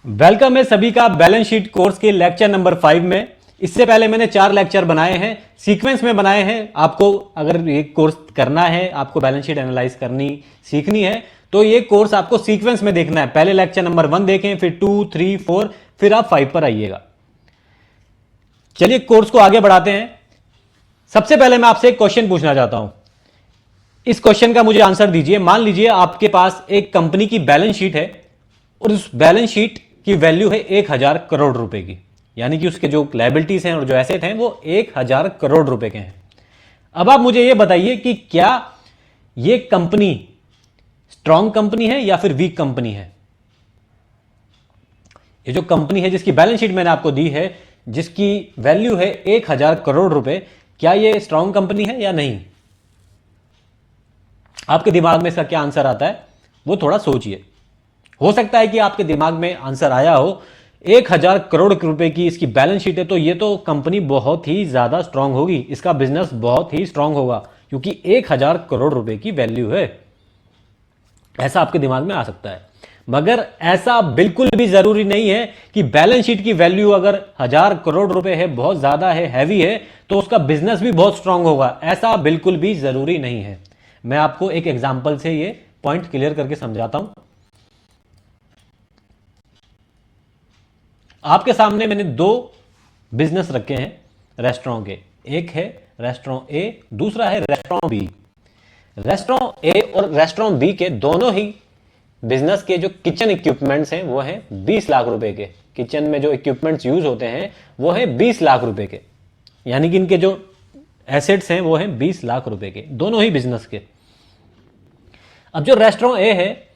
Welcome है सभी का बैलेंस शीट कोर्स के लेक्चर नंबर 5 में। इससे पहले मैंने 4 लेक्चर बनाए हैं, सीक्वेंस में बनाए हैं। आपको अगर ये कोर्स करना है, आपको बैलेंस शीट एनालाइज करनी सीखनी है, तो ये कोर्स आपको सीक्वेंस में देखना है। पहले लेक्चर नंबर 1 देखें, फिर 2, 3, 4, फिर आप 5 पर आइएगा। चलिए कोर्स को आगे बढ़ाते हैं। सबसे पहले मैं आपसे एक क्वेश्चन पूछना चाहता हूं। इस क्वेश्चन का मुझे आंसर दीजिए। मान लीजिए आपके पास एक कंपनी की बैलेंस शीट है और उस बैलेंस शीट की वैल्यू है 1000 करोड़ रुपए की, यानी कि उसके जो लायबिलिटीज हैं और जो एसेट हैं वो 1000 करोड़ रुपए के हैं। अब आप मुझे यह बताइए कि क्या यह कंपनी स्ट्रांग कंपनी है या फिर वीक कंपनी है। ये जो कंपनी है जिसकी बैलेंस शीट मैंने आपको दी है, जिसकी वैल्यू है 1000 करोड़ रुपए, क्या यह स्ट्रांग कंपनी है या नहीं। आपके दिमाग में इसका क्या आंसर आता है वो थोड़ा सोचिए। हो सकता है कि आपके दिमाग में आंसर आया हो 1000 करोड़ रुपए की इसकी बैलेंस शीट है, तो ये तो कंपनी बहुत ही ज्यादा स्ट्रांग होगी, इसका बिजनेस बहुत ही स्ट्रांग होगा क्योंकि 1000 करोड़ रुपए की वैल्यू है। ऐसा आपके दिमाग में आ सकता है, मगर ऐसा बिल्कुल भी जरूरी नहीं है कि बैलेंस शीट की वैल्यू अगर 1000 करोड़ रुपए है, बहुत ज्यादा है, हैवी है, तो उसका बिजनेस भी बहुत स्ट्रांग होगा। ऐसा बिल्कुल भी जरूरी नहीं है। मैं आपको एक एग्जांपल से ये पॉइंट क्लियर करके समझाता हूं। आपके सामने मैंने 2 बिजनेस रखे हैं रेस्टोरेंट के। एक है रेस्टोरेंट ए, दूसरा है रेस्टोरेंट बी। रेस्टोरेंट ए और रेस्टोरेंट बी के दोनों ही बिजनेस के जो किचन इक्विपमेंट्स हैं वो हैं 20 लाख रुपए के। किचन में जो इक्विपमेंट्स यूज होते हैं वो है 20 लाख रुपए के, यानी कि इनके जो एसेट्स हैं वो हैं 20 लाख रुपए के, दोनों ही बिजनेस के। अब जो रेस्टोरेंट ए है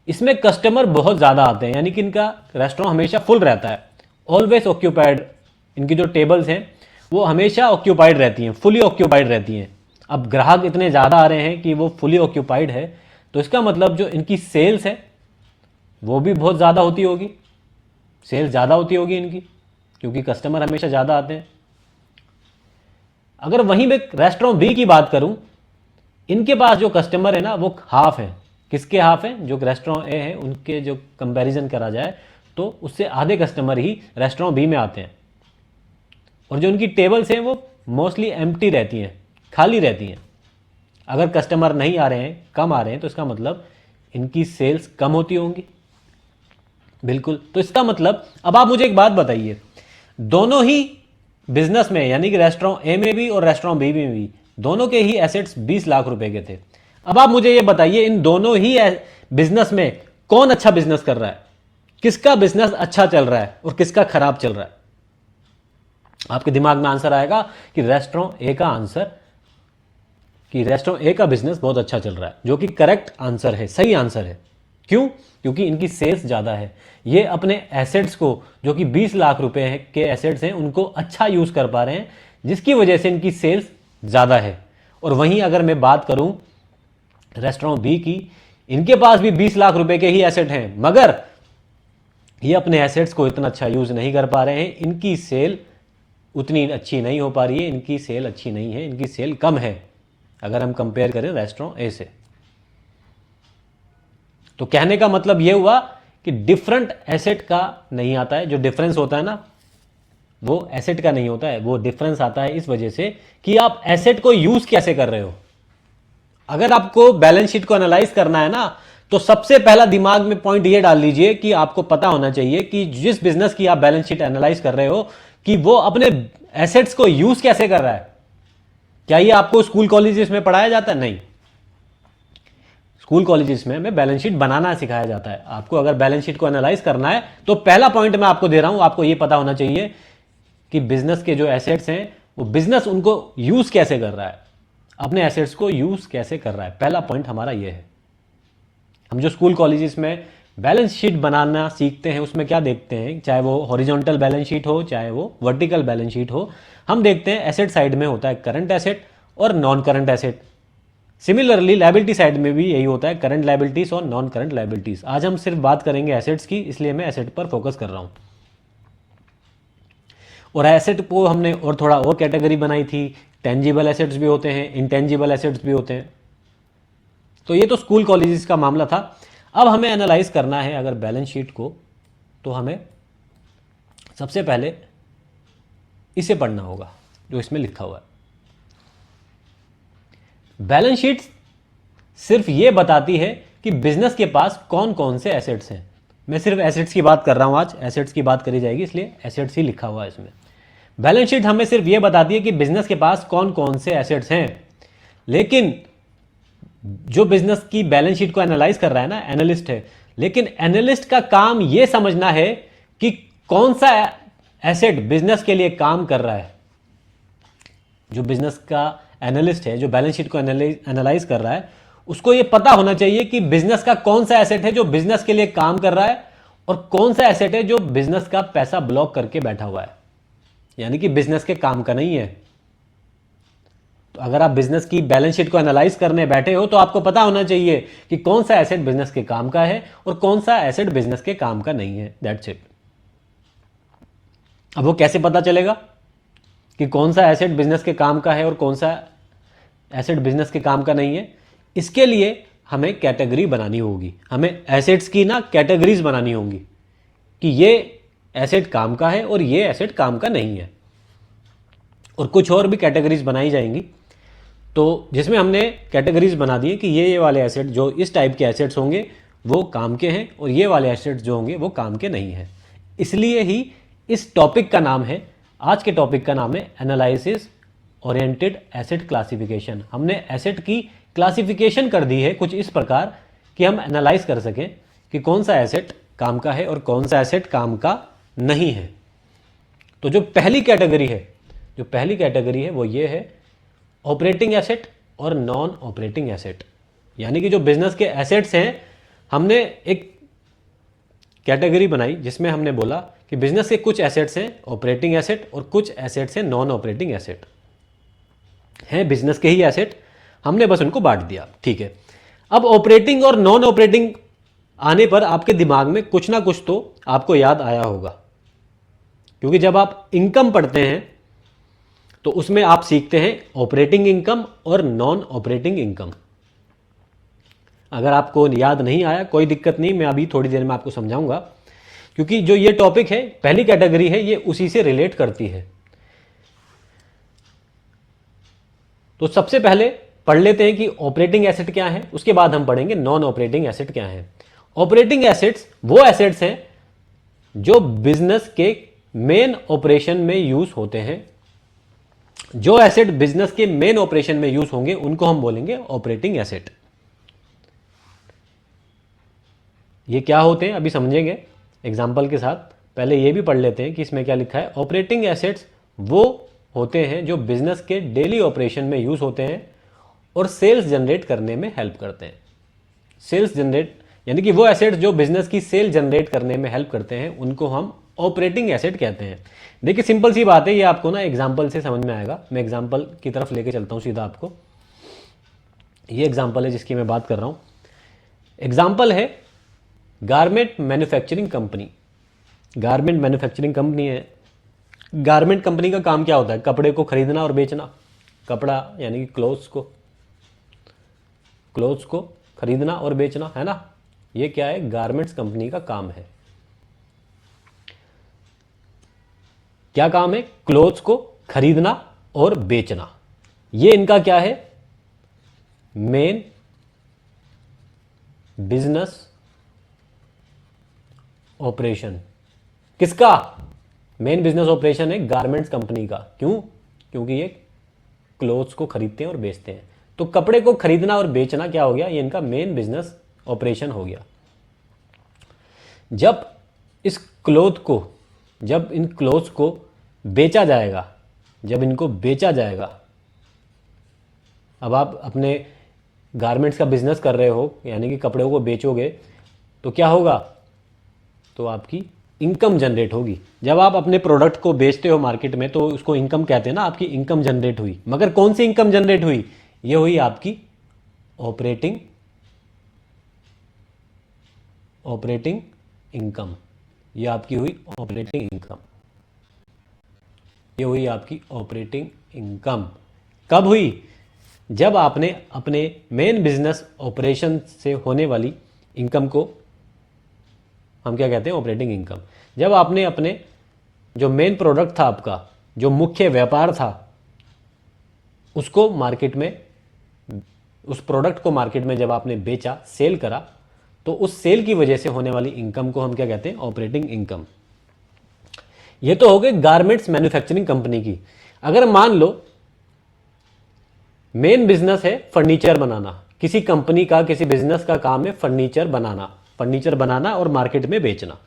इसमें कस्टमर बहुत ज्यादा आते हैं, यानी कि इनका रेस्टोरेंट हमेशा फुल रहता है, ऑलवेज ऑक्यूपाइड। इनकी जो टेबल्स हैं वो हमेशा ऑक्यूपाइड रहती हैं, फुली ऑक्यूपाइड रहती हैं। अब ग्राहक इतने ज़्यादा आ रहे हैं कि वो फुली ऑक्यूपाइड है, तो इसका मतलब जो इनकी सेल्स है वो भी बहुत ज़्यादा होती होगी। सेल्स ज़्यादा होती होगी इनकी, क्योंकि कस्टमर हमेशा ज़्यादा आते हैं। अगर वहीं मैं रेस्टोरेंट बी की बात करूं, इनके पास जो कस्टमर है ना वो हाफ है। किसके हाफ है? जो रेस्टोरेंट ए है उनके जो कंपैरिजन करा जाए तो उससे आधे कस्टमर ही रेस्टोरेंट बी में आते हैं। और जो उनकी टेबल्स हैं वो मोस्टली एम्प्टी रहती हैं, खाली रहती हैं। अगर कस्टमर नहीं आ रहे हैं, कम आ रहे हैं, तो इसका मतलब इनकी सेल्स कम होती होंगी। बिल्कुल। तो इसका मतलब अब आप मुझे एक बात बताइए, दोनों ही बिजनेस में, यानी कि रेस्टोरेंट ए में भी और रेस्टोरेंट बी में भी, दोनों के ही एसेट्स 20 लाख रुपए के थे। अब आप मुझे यह बताइए, इन दोनों ही बिजनेस में कौन अच्छा बिजनेस कर रहा है, किसका बिजनेस अच्छा चल रहा है और किसका खराब चल रहा है। आपके दिमाग में आंसर आएगा कि रेस्टोरेंट ए का आंसर, कि रेस्टोरेंट ए का बिजनेस बहुत अच्छा चल रहा है, जो कि करेक्ट आंसर है, सही आंसर है। क्यों? क्योंकि इनकी सेल्स ज्यादा है। ये अपने एसेट्स को, जो कि 20 लाख रुपए के एसेट्स हैं, उनको अच्छा यूज कर पा रहे हैं, जिसकी वजह से इनकी सेल्स ज्यादा है। और वहीं अगर मैं बात करूं रेस्टोरेंट बी की, इनके पास भी 20 लाख रुपए के ही एसेट हैं, मगर ये अपने एसेट्स को इतना अच्छा यूज नहीं कर पा रहे हैं। इनकी सेल उतनी अच्छी नहीं हो पा रही है, इनकी सेल अच्छी नहीं है, इनकी सेल कम है अगर हम कंपेयर करें रेस्टोरेंट ए से। तो कहने का मतलब यह हुआ कि डिफरेंट एसेट का नहीं आता है। जो डिफरेंस होता है ना वो एसेट का नहीं होता है, वो डिफरेंस आता है इस वजह से कि आप एसेट को यूज कैसे कर रहे हो। अगर आपको बैलेंस शीट को एनालाइज करना है ना, तो सबसे पहला दिमाग में पॉइंट ये डाल लीजिए कि आपको पता होना चाहिए कि जिस बिजनेस की आप बैलेंस शीट एनालाइज कर रहे हो कि वो अपने एसेट्स को यूज कैसे कर रहा है। क्या ये आपको स्कूल कॉलेजेस में पढ़ाया जाता है? नहीं। स्कूल कॉलेजेस में हमें बैलेंस शीट बनाना सिखाया जाता है। आपको अगर बैलेंस शीट को एनालाइज करना है तो पहला पॉइंट मैं आपको दे रहा हूं, आपको यह पता होना चाहिए कि बिजनेस के जो एसेट्स हैं वो बिजनेस उनको यूज कैसे कर रहा है, अपने एसेट्स को यूज कैसे कर रहा है। पहला पॉइंट हमारा यह है। हम जो स्कूल कॉलेजेस में बैलेंस शीट बनाना सीखते हैं उसमें क्या देखते हैं, चाहे वो हॉरिजॉन्टल बैलेंस शीट हो चाहे वो वर्टिकल बैलेंस शीट हो, हम देखते हैं एसेट साइड में होता है करंट एसेट और non current asset. Similarly liability side में भी यही होता है, करंट लायबिलिटीज और नॉन करंट लायबिलिटीज। आज हम सिर्फ बात करेंगे एसेट्स की, इसलिए मैं एसेट पर फोकस कर रहा हूं। और एसेट को हमने और थोड़ा और कैटेगरी बनाई थी, टेंजिबल एसेट्स भी होते हैं, इंटेंजिबल एसेट्स भी होते हैं। तो ये तो स्कूल कॉलेजेस का मामला था। अब हमें एनालाइज करना है अगर बैलेंस शीट को तो हमें सबसे पहले इसे पढ़ना होगा जो इसमें लिखा हुआ है। बैलेंस शीट सिर्फ ये बताती है कि बिजनेस के पास कौन कौन से एसेट्स हैं। मैं सिर्फ एसेट्स की बात कर रहा हूं, आज एसेट्स की बात करी जाएगी इसलिए एसेट्स ही लिखा हुआ है इसमें। बैलेंस शीट हमें सिर्फ ये बताती है कि बिजनेस के पास कौन कौन से एसेट्स हैं, लेकिन जो बिजनेस की बैलेंस शीट को एनालाइज कर रहा है ना, एनालिस्ट है, लेकिन एनालिस्ट का काम यह समझना है कि कौन सा एसेट बिजनेस के लिए काम कर रहा है। जो बिजनेस का एनालिस्ट है, जो बैलेंस शीट को एनालाइज कर रहा है, उसको यह पता होना चाहिए कि बिजनेस का कौन सा एसेट है जो बिजनेस के लिए काम कर रहा है और कौन सा एसेट है जो बिजनेस का पैसा ब्लॉक करके बैठा हुआ है, यानी कि बिजनेस के काम का नहीं है। तो अगर आप बिजनेस की बैलेंस शीट को एनालाइज करने बैठे हो तो आपको पता होना चाहिए कि कौन सा एसेट बिजनेस के काम का है और कौन सा एसेट बिजनेस के काम का नहीं है। That's it. अब वो कैसे पता चलेगा कि कौन सा एसेट बिजनेस के काम का है और कौन सा एसेट बिजनेस के काम का नहीं है? इसके लिए हमें कैटेगरी बनानी होगी, हमें एसेट्स की ना कैटेगरीज बनानी होंगी कि ये एसेट काम का है और ये एसेट काम का नहीं है। और कुछ और भी कैटेगरीज बनाई जाएंगी, तो जिसमें हमने कैटेगरीज बना दी कि ये वाले एसेट जो इस टाइप के एसेट्स होंगे वो काम के हैं और ये वाले एसेट्स जो होंगे वो काम के नहीं हैं। इसलिए ही इस टॉपिक का नाम है, आज के टॉपिक का नाम है एनालिसिस ओरिएंटेड एसेट क्लासिफिकेशन। हमने एसेट की क्लासिफिकेशन कर दी है कुछ इस प्रकार कि हम एनालाइज कर सकें कि कौन सा एसेट काम का है और कौन सा एसेट काम का नहीं है। तो जो पहली कैटेगरी है वो ये है ऑपरेटिंग एसेट और नॉन ऑपरेटिंग एसेट। यानी कि जो बिजनेस के एसेट्स हैं, हमने एक कैटेगरी बनाई जिसमें हमने बोला कि बिजनेस के कुछ एसेट्स हैं ऑपरेटिंग एसेट और कुछ एसेट्स हैं नॉन ऑपरेटिंग एसेट। हैं बिजनेस के ही एसेट, हमने बस उनको बांट दिया, ठीक है। अब ऑपरेटिंग और नॉन ऑपरेटिंग आने पर आपके दिमाग में कुछ ना कुछ तो आपको याद आया होगा, क्योंकि जब आप इनकम पढ़ते हैं तो उसमें आप सीखते हैं ऑपरेटिंग इनकम और नॉन ऑपरेटिंग इनकम। अगर आपको याद नहीं आया कोई दिक्कत नहीं, मैं अभी थोड़ी देर में आपको समझाऊंगा, क्योंकि जो ये टॉपिक है, पहली कैटेगरी है, ये उसी से रिलेट करती है। तो सबसे पहले पढ़ लेते हैं कि ऑपरेटिंग एसेट क्या है, उसके बाद हम पढ़ेंगे नॉन ऑपरेटिंग एसेट क्या है। ऑपरेटिंग एसेट्स वो एसेट्स हैं जो बिजनेस के मेन ऑपरेशन में यूज होते हैं। जो एसेट बिजनेस के मेन ऑपरेशन में यूज होंगे उनको हम बोलेंगे ऑपरेटिंग एसेट। ये क्या होते हैं अभी समझेंगे एग्जाम्पल के साथ। पहले ये भी पढ़ लेते हैं कि इसमें क्या लिखा है। ऑपरेटिंग एसेट्स वो होते हैं जो बिजनेस के डेली ऑपरेशन में यूज होते हैं और सेल्स जनरेट करने में हेल्प करते हैं। सेल्स जनरेट यानी कि वो एसेट जो बिजनेस की सेल जनरेट करने में हेल्प करते हैं उनको हम ऑपरेटिंग एसेट कहते हैं। देखिए सिंपल सी बात है, ये आपको ना एग्जाम्पल से समझ में आएगा। मैं एग्जाम्पल की तरफ लेके चलता हूं सीधा आपको। ये एग्जाम्पल है जिसकी मैं बात कर रहा हूं। एग्जाम्पल है garment manufacturing company. Garment manufacturing company है। गारमेंट कंपनी का काम क्या होता है? कपड़े को खरीदना और बेचना। कपड़ा यानी कि क्लोथ्स को खरीदना और बेचना, है ना। ये क्या है? गारमेंट्स कंपनी का काम है। क्या काम है? क्लोथ्स को खरीदना और बेचना। ये इनका क्या है? Main business operation. किसका? मेन बिजनेस ऑपरेशन है गारमेंट्स कंपनी का। क्यों? क्योंकि ये क्लोथ्स को खरीदते हैं और बेचते हैं। तो कपड़े को खरीदना और बेचना क्या हो गया? ये इनका मेन बिजनेस ऑपरेशन हो गया। जब इन क्लोथ्स को बेचा जाएगा, जब इनको बेचा जाएगा, अब आप अपने गारमेंट्स का बिजनेस कर रहे हो यानी कि कपड़ों को बेचोगे तो क्या होगा? तो आपकी इनकम जनरेट होगी। जब आप अपने प्रोडक्ट को बेचते हो मार्केट में तो उसको इनकम कहते हैं ना। आपकी इनकम जनरेट हुई, मगर कौन सी इनकम जनरेट हुई? ये हुई आपकी ऑपरेटिंग इनकम। ये आपकी हुई ऑपरेटिंग इनकम। ये हुई आपकी ऑपरेटिंग इनकम। कब हुई? जब आपने अपने मेन बिजनेस ऑपरेशन से होने वाली इनकम को हम क्या कहते हैं, ऑपरेटिंग इनकम। जब आपने अपने जो मेन प्रोडक्ट था, आपका जो मुख्य व्यापार था, उसको मार्केट में, उस प्रोडक्ट को मार्केट में जब आपने बेचा, सेल करा, तो उस सेल की वजह से होने वाली इनकम को हम क्या कहते हैं, ऑपरेटिंग इनकम। ये तो हो गई गारमेंट्स मैन्युफैक्चरिंग कंपनी की। अगर मान लो मेन बिजनेस है फर्नीचर बनाना, किसी कंपनी का, किसी बिजनेस का काम है फर्नीचर बनाना और मार्केट में बेचना,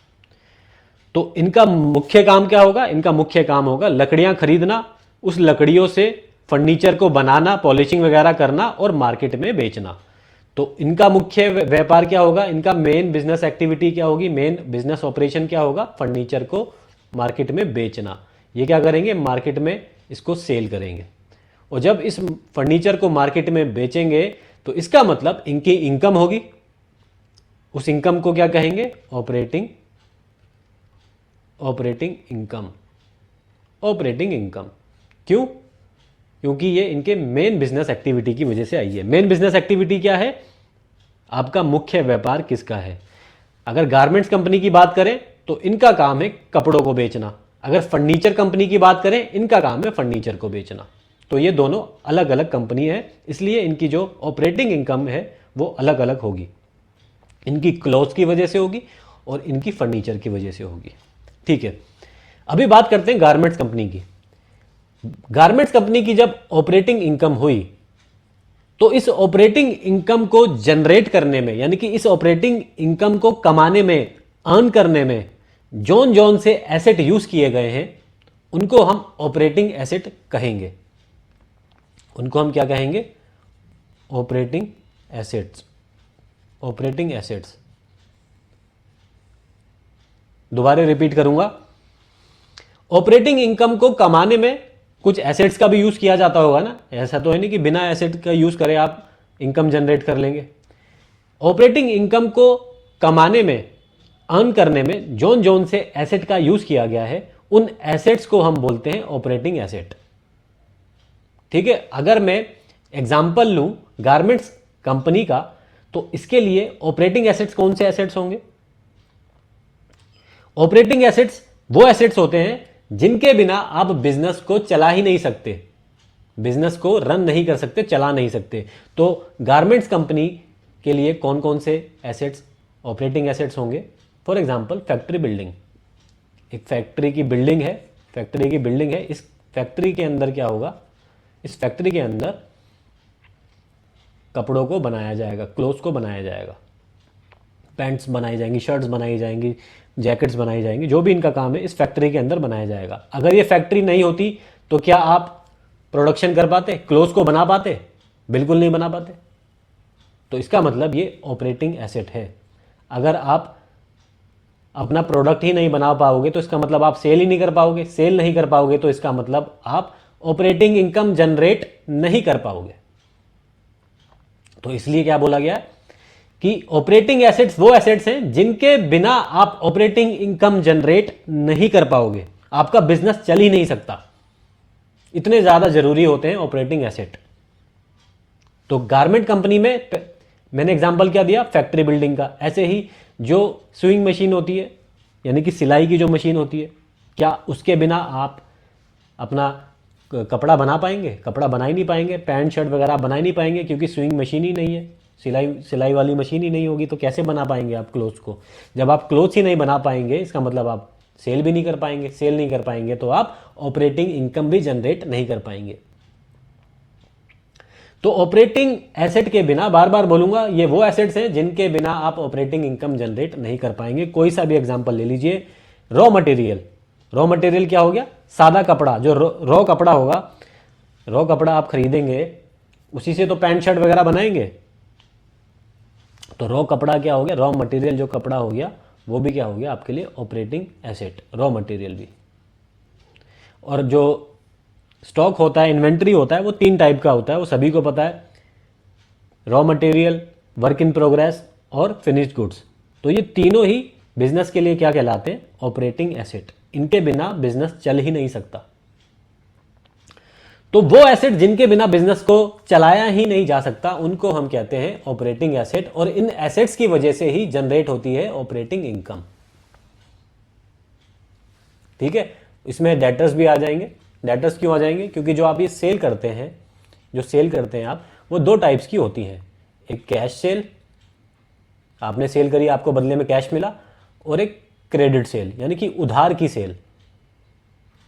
तो इनका मुख्य काम क्या होगा, इनका मुख्य काम होगा लकड़ियां खरीदना, उस लकड़ियों से फर्नीचर को बनाना, पॉलिशिंग वगैरह करना और मार्केट में बेचना। तो इनका मुख्य व्यापार क्या होगा, इनका मेन बिजनेस एक्टिविटी क्या होगी, मेन बिजनेस ऑपरेशन क्या होगा, फर्नीचर को मार्केट में बेचना। ये क्या करेंगे, मार्केट में इसको सेल करेंगे, और जब इस फर्नीचर को मार्केट में बेचेंगे तो इसका मतलब इनकी इनकम होगी। उस इनकम को क्या कहेंगे, ऑपरेटिंग इनकम। ऑपरेटिंग इनकम क्यों, क्योंकि ये इनके मेन बिजनेस एक्टिविटी की वजह से आई है। मेन बिजनेस एक्टिविटी क्या है, आपका मुख्य व्यापार किसका है। अगर गारमेंट्स कंपनी की बात करें तो इनका काम है कपड़ों को बेचना, अगर फर्नीचर कंपनी की बात करें इनका काम है फर्नीचर को बेचना। तो ये दोनों अलग अलग कंपनी है, इसलिए इनकी जो ऑपरेटिंग इनकम है वो अलग अलग होगी। इनकी क्लॉथ की वजह से होगी और इनकी फर्नीचर की वजह से होगी। ठीक है, अभी बात करते हैं गारमेंट्स कंपनी की। गारमेंट्स कंपनी की जब ऑपरेटिंग इनकम हुई तो इस ऑपरेटिंग इनकम को जनरेट करने में, यानी कि इस ऑपरेटिंग इनकम को कमाने में, अर्न करने में जौन जौन से एसेट यूज किए गए हैं उनको हम ऑपरेटिंग एसेट कहेंगे। उनको हम क्या कहेंगे, ऑपरेटिंग एसेट्स। ऑपरेटिंग एसेट्स, दोबारा रिपीट करूंगा, ऑपरेटिंग इनकम को कमाने में कुछ एसेट्स का भी यूज किया जाता होगा ना, ऐसा तो है नहीं कि बिना एसेट का यूज करे आप इनकम जनरेट कर लेंगे। ऑपरेटिंग इनकम को कमाने में, अर्न करने में जौन जौन से एसेट का यूज किया गया है उन एसेट्स को हम बोलते हैं ऑपरेटिंग एसेट। ठीक है, अगर मैं एग्जांपल लूं गारमेंट्स कंपनी का, तो इसके लिए ऑपरेटिंग एसेट्स कौन से एसेट्स होंगे, ऑपरेटिंग एसेट्स वो एसेट्स होते हैं जिनके बिना आप बिजनेस को चला ही नहीं सकते, बिजनेस को रन नहीं कर सकते, चला नहीं सकते। तो गारमेंट्स कंपनी के लिए कौन कौन से एसेट्स ऑपरेटिंग एसेट्स होंगे, फॉर एग्जांपल फैक्ट्री बिल्डिंग। एक फैक्ट्री की बिल्डिंग है, फैक्ट्री की बिल्डिंग है, इस फैक्ट्री के अंदर क्या होगा, इस फैक्ट्री के अंदर कपड़ों को बनाया जाएगा, क्लोथ्स को बनाया जाएगा, पैंट्स बनाई जाएंगी, शर्ट्स बनाई जाएंगी, जैकेट्स बनाई जाएंगी, जो भी इनका काम है इस फैक्ट्री के अंदर बनाया जाएगा। अगर ये फैक्ट्री नहीं होती तो क्या आप प्रोडक्शन कर पाते, क्लोथ्स को बना पाते, बिल्कुल नहीं बना पाते। तो इसका मतलब ये ऑपरेटिंग एसेट है। अगर आप अपना प्रोडक्ट ही नहीं बना पाओगे तो इसका मतलब आप सेल ही नहीं कर पाओगे, सेल नहीं कर पाओगे तो इसका मतलब आप ऑपरेटिंग इनकम जनरेट नहीं कर पाओगे। तो इसलिए क्या बोला गया कि ऑपरेटिंग एसेट्स वो एसेट्स हैं जिनके बिना आप ऑपरेटिंग इनकम जनरेट नहीं कर पाओगे, आपका बिजनेस चल ही नहीं सकता, इतने ज्यादा जरूरी होते हैं ऑपरेटिंग एसेट। तो गारमेंट कंपनी में मैंने एग्जांपल क्या दिया, फैक्ट्री बिल्डिंग का। ऐसे ही जो सुइंग मशीन होती है, यानी कि सिलाई की जो मशीन होती है, क्या उसके बिना आप अपना कपड़ा बना पाएंगे, कपड़ा बना ही नहीं पाएंगे, पैंट शर्ट वगैरह बना ही नहीं पाएंगे, क्योंकि सुइंग मशीन ही नहीं है, सिलाई वाली मशीन ही नहीं होगी। तो कैसे बना पाएंगे आप क्लोथ्स को। जब आप क्लोथ्स ही नहीं बना पाएंगे इसका मतलब आप सेल भी नहीं कर पाएंगे, सेल नहीं कर पाएंगे तो आप ऑपरेटिंग इनकम भी जनरेट नहीं कर पाएंगे। तो ऑपरेटिंग एसेट के बिना, बार बार बोलूंगा, ये वो एसेट्स हैं जिनके बिना आप ऑपरेटिंग इनकम जनरेट नहीं कर पाएंगे। कोई सा भी एग्जांपल ले लीजिए, रॉ मटेरियल। रॉ मटेरियल क्या हो गया, सादा कपड़ा, जो रॉ कपड़ा होगा, रॉ कपड़ा आप खरीदेंगे, उसी से तो पैंट शर्ट वगैरह बनाएंगे। तो रॉ कपड़ा क्या हो गया, रॉ मटेरियल जो कपड़ा हो गया वो भी क्या हो गया आपके लिए ऑपरेटिंग एसेट, रॉ मटेरियल भी। और जो स्टॉक होता है, इन्वेंट्री होता है, वो 3 टाइप का होता है, वो सभी को पता है, raw material, work in progress और फिनिश्ड गुड्स। तो ये तीनों ही बिजनेस के लिए क्या कहलाते हैं, ऑपरेटिंग एसेट। इनके बिना बिजनेस चल ही नहीं सकता। तो वो एसेट जिनके बिना बिजनेस को चलाया ही नहीं जा सकता उनको हम कहते हैं ऑपरेटिंग एसेट, और इन एसेट्स की वजह से ही जनरेट होती है ऑपरेटिंग इनकम। ठीक है। इसमें डेटर्स भी आ जाएंगे। डेटर्स क्यों आ जाएंगे? क्योंकि जो आप ये सेल करते हैं, जो सेल करते हैं आप, वो दो टाइप्स की होती हैं। एक कैश सेल, आपने सेल करी, आपको बदले में कैश मिला, और एक क्रेडिट सेल यानी कि उधार की सेल।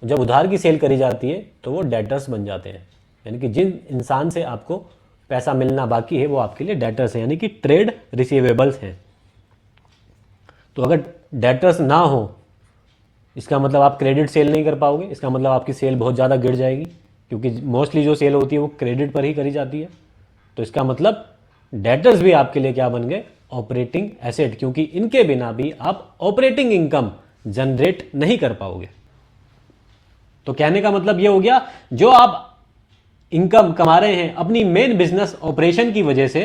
जब उधार की सेल करी जाती है तो वो डेटर्स बन जाते हैं, यानी कि जिन इंसान से आपको पैसा मिलना बाकी है वो आपके लिए डेटर्स हैं, यानी कि ट्रेड रिसीवेबल्स हैं। तो अगर डेटर्स ना हो, इसका मतलब आप क्रेडिट सेल नहीं कर पाओगे, इसका मतलब आपकी सेल बहुत ज़्यादा गिर जाएगी, क्योंकि मोस्टली जो सेल होती है वो क्रेडिट पर ही करी जाती है। तो इसका मतलब डेटर्स भी आपके लिए क्या बन गए? ऑपरेटिंग एसेट, क्योंकि इनके बिना भी आप ऑपरेटिंग इनकम जनरेट नहीं कर पाओगे। तो कहने का मतलब ये हो गया, जो आप इनकम कमा रहे हैं अपनी मेन बिजनेस ऑपरेशन की वजह से,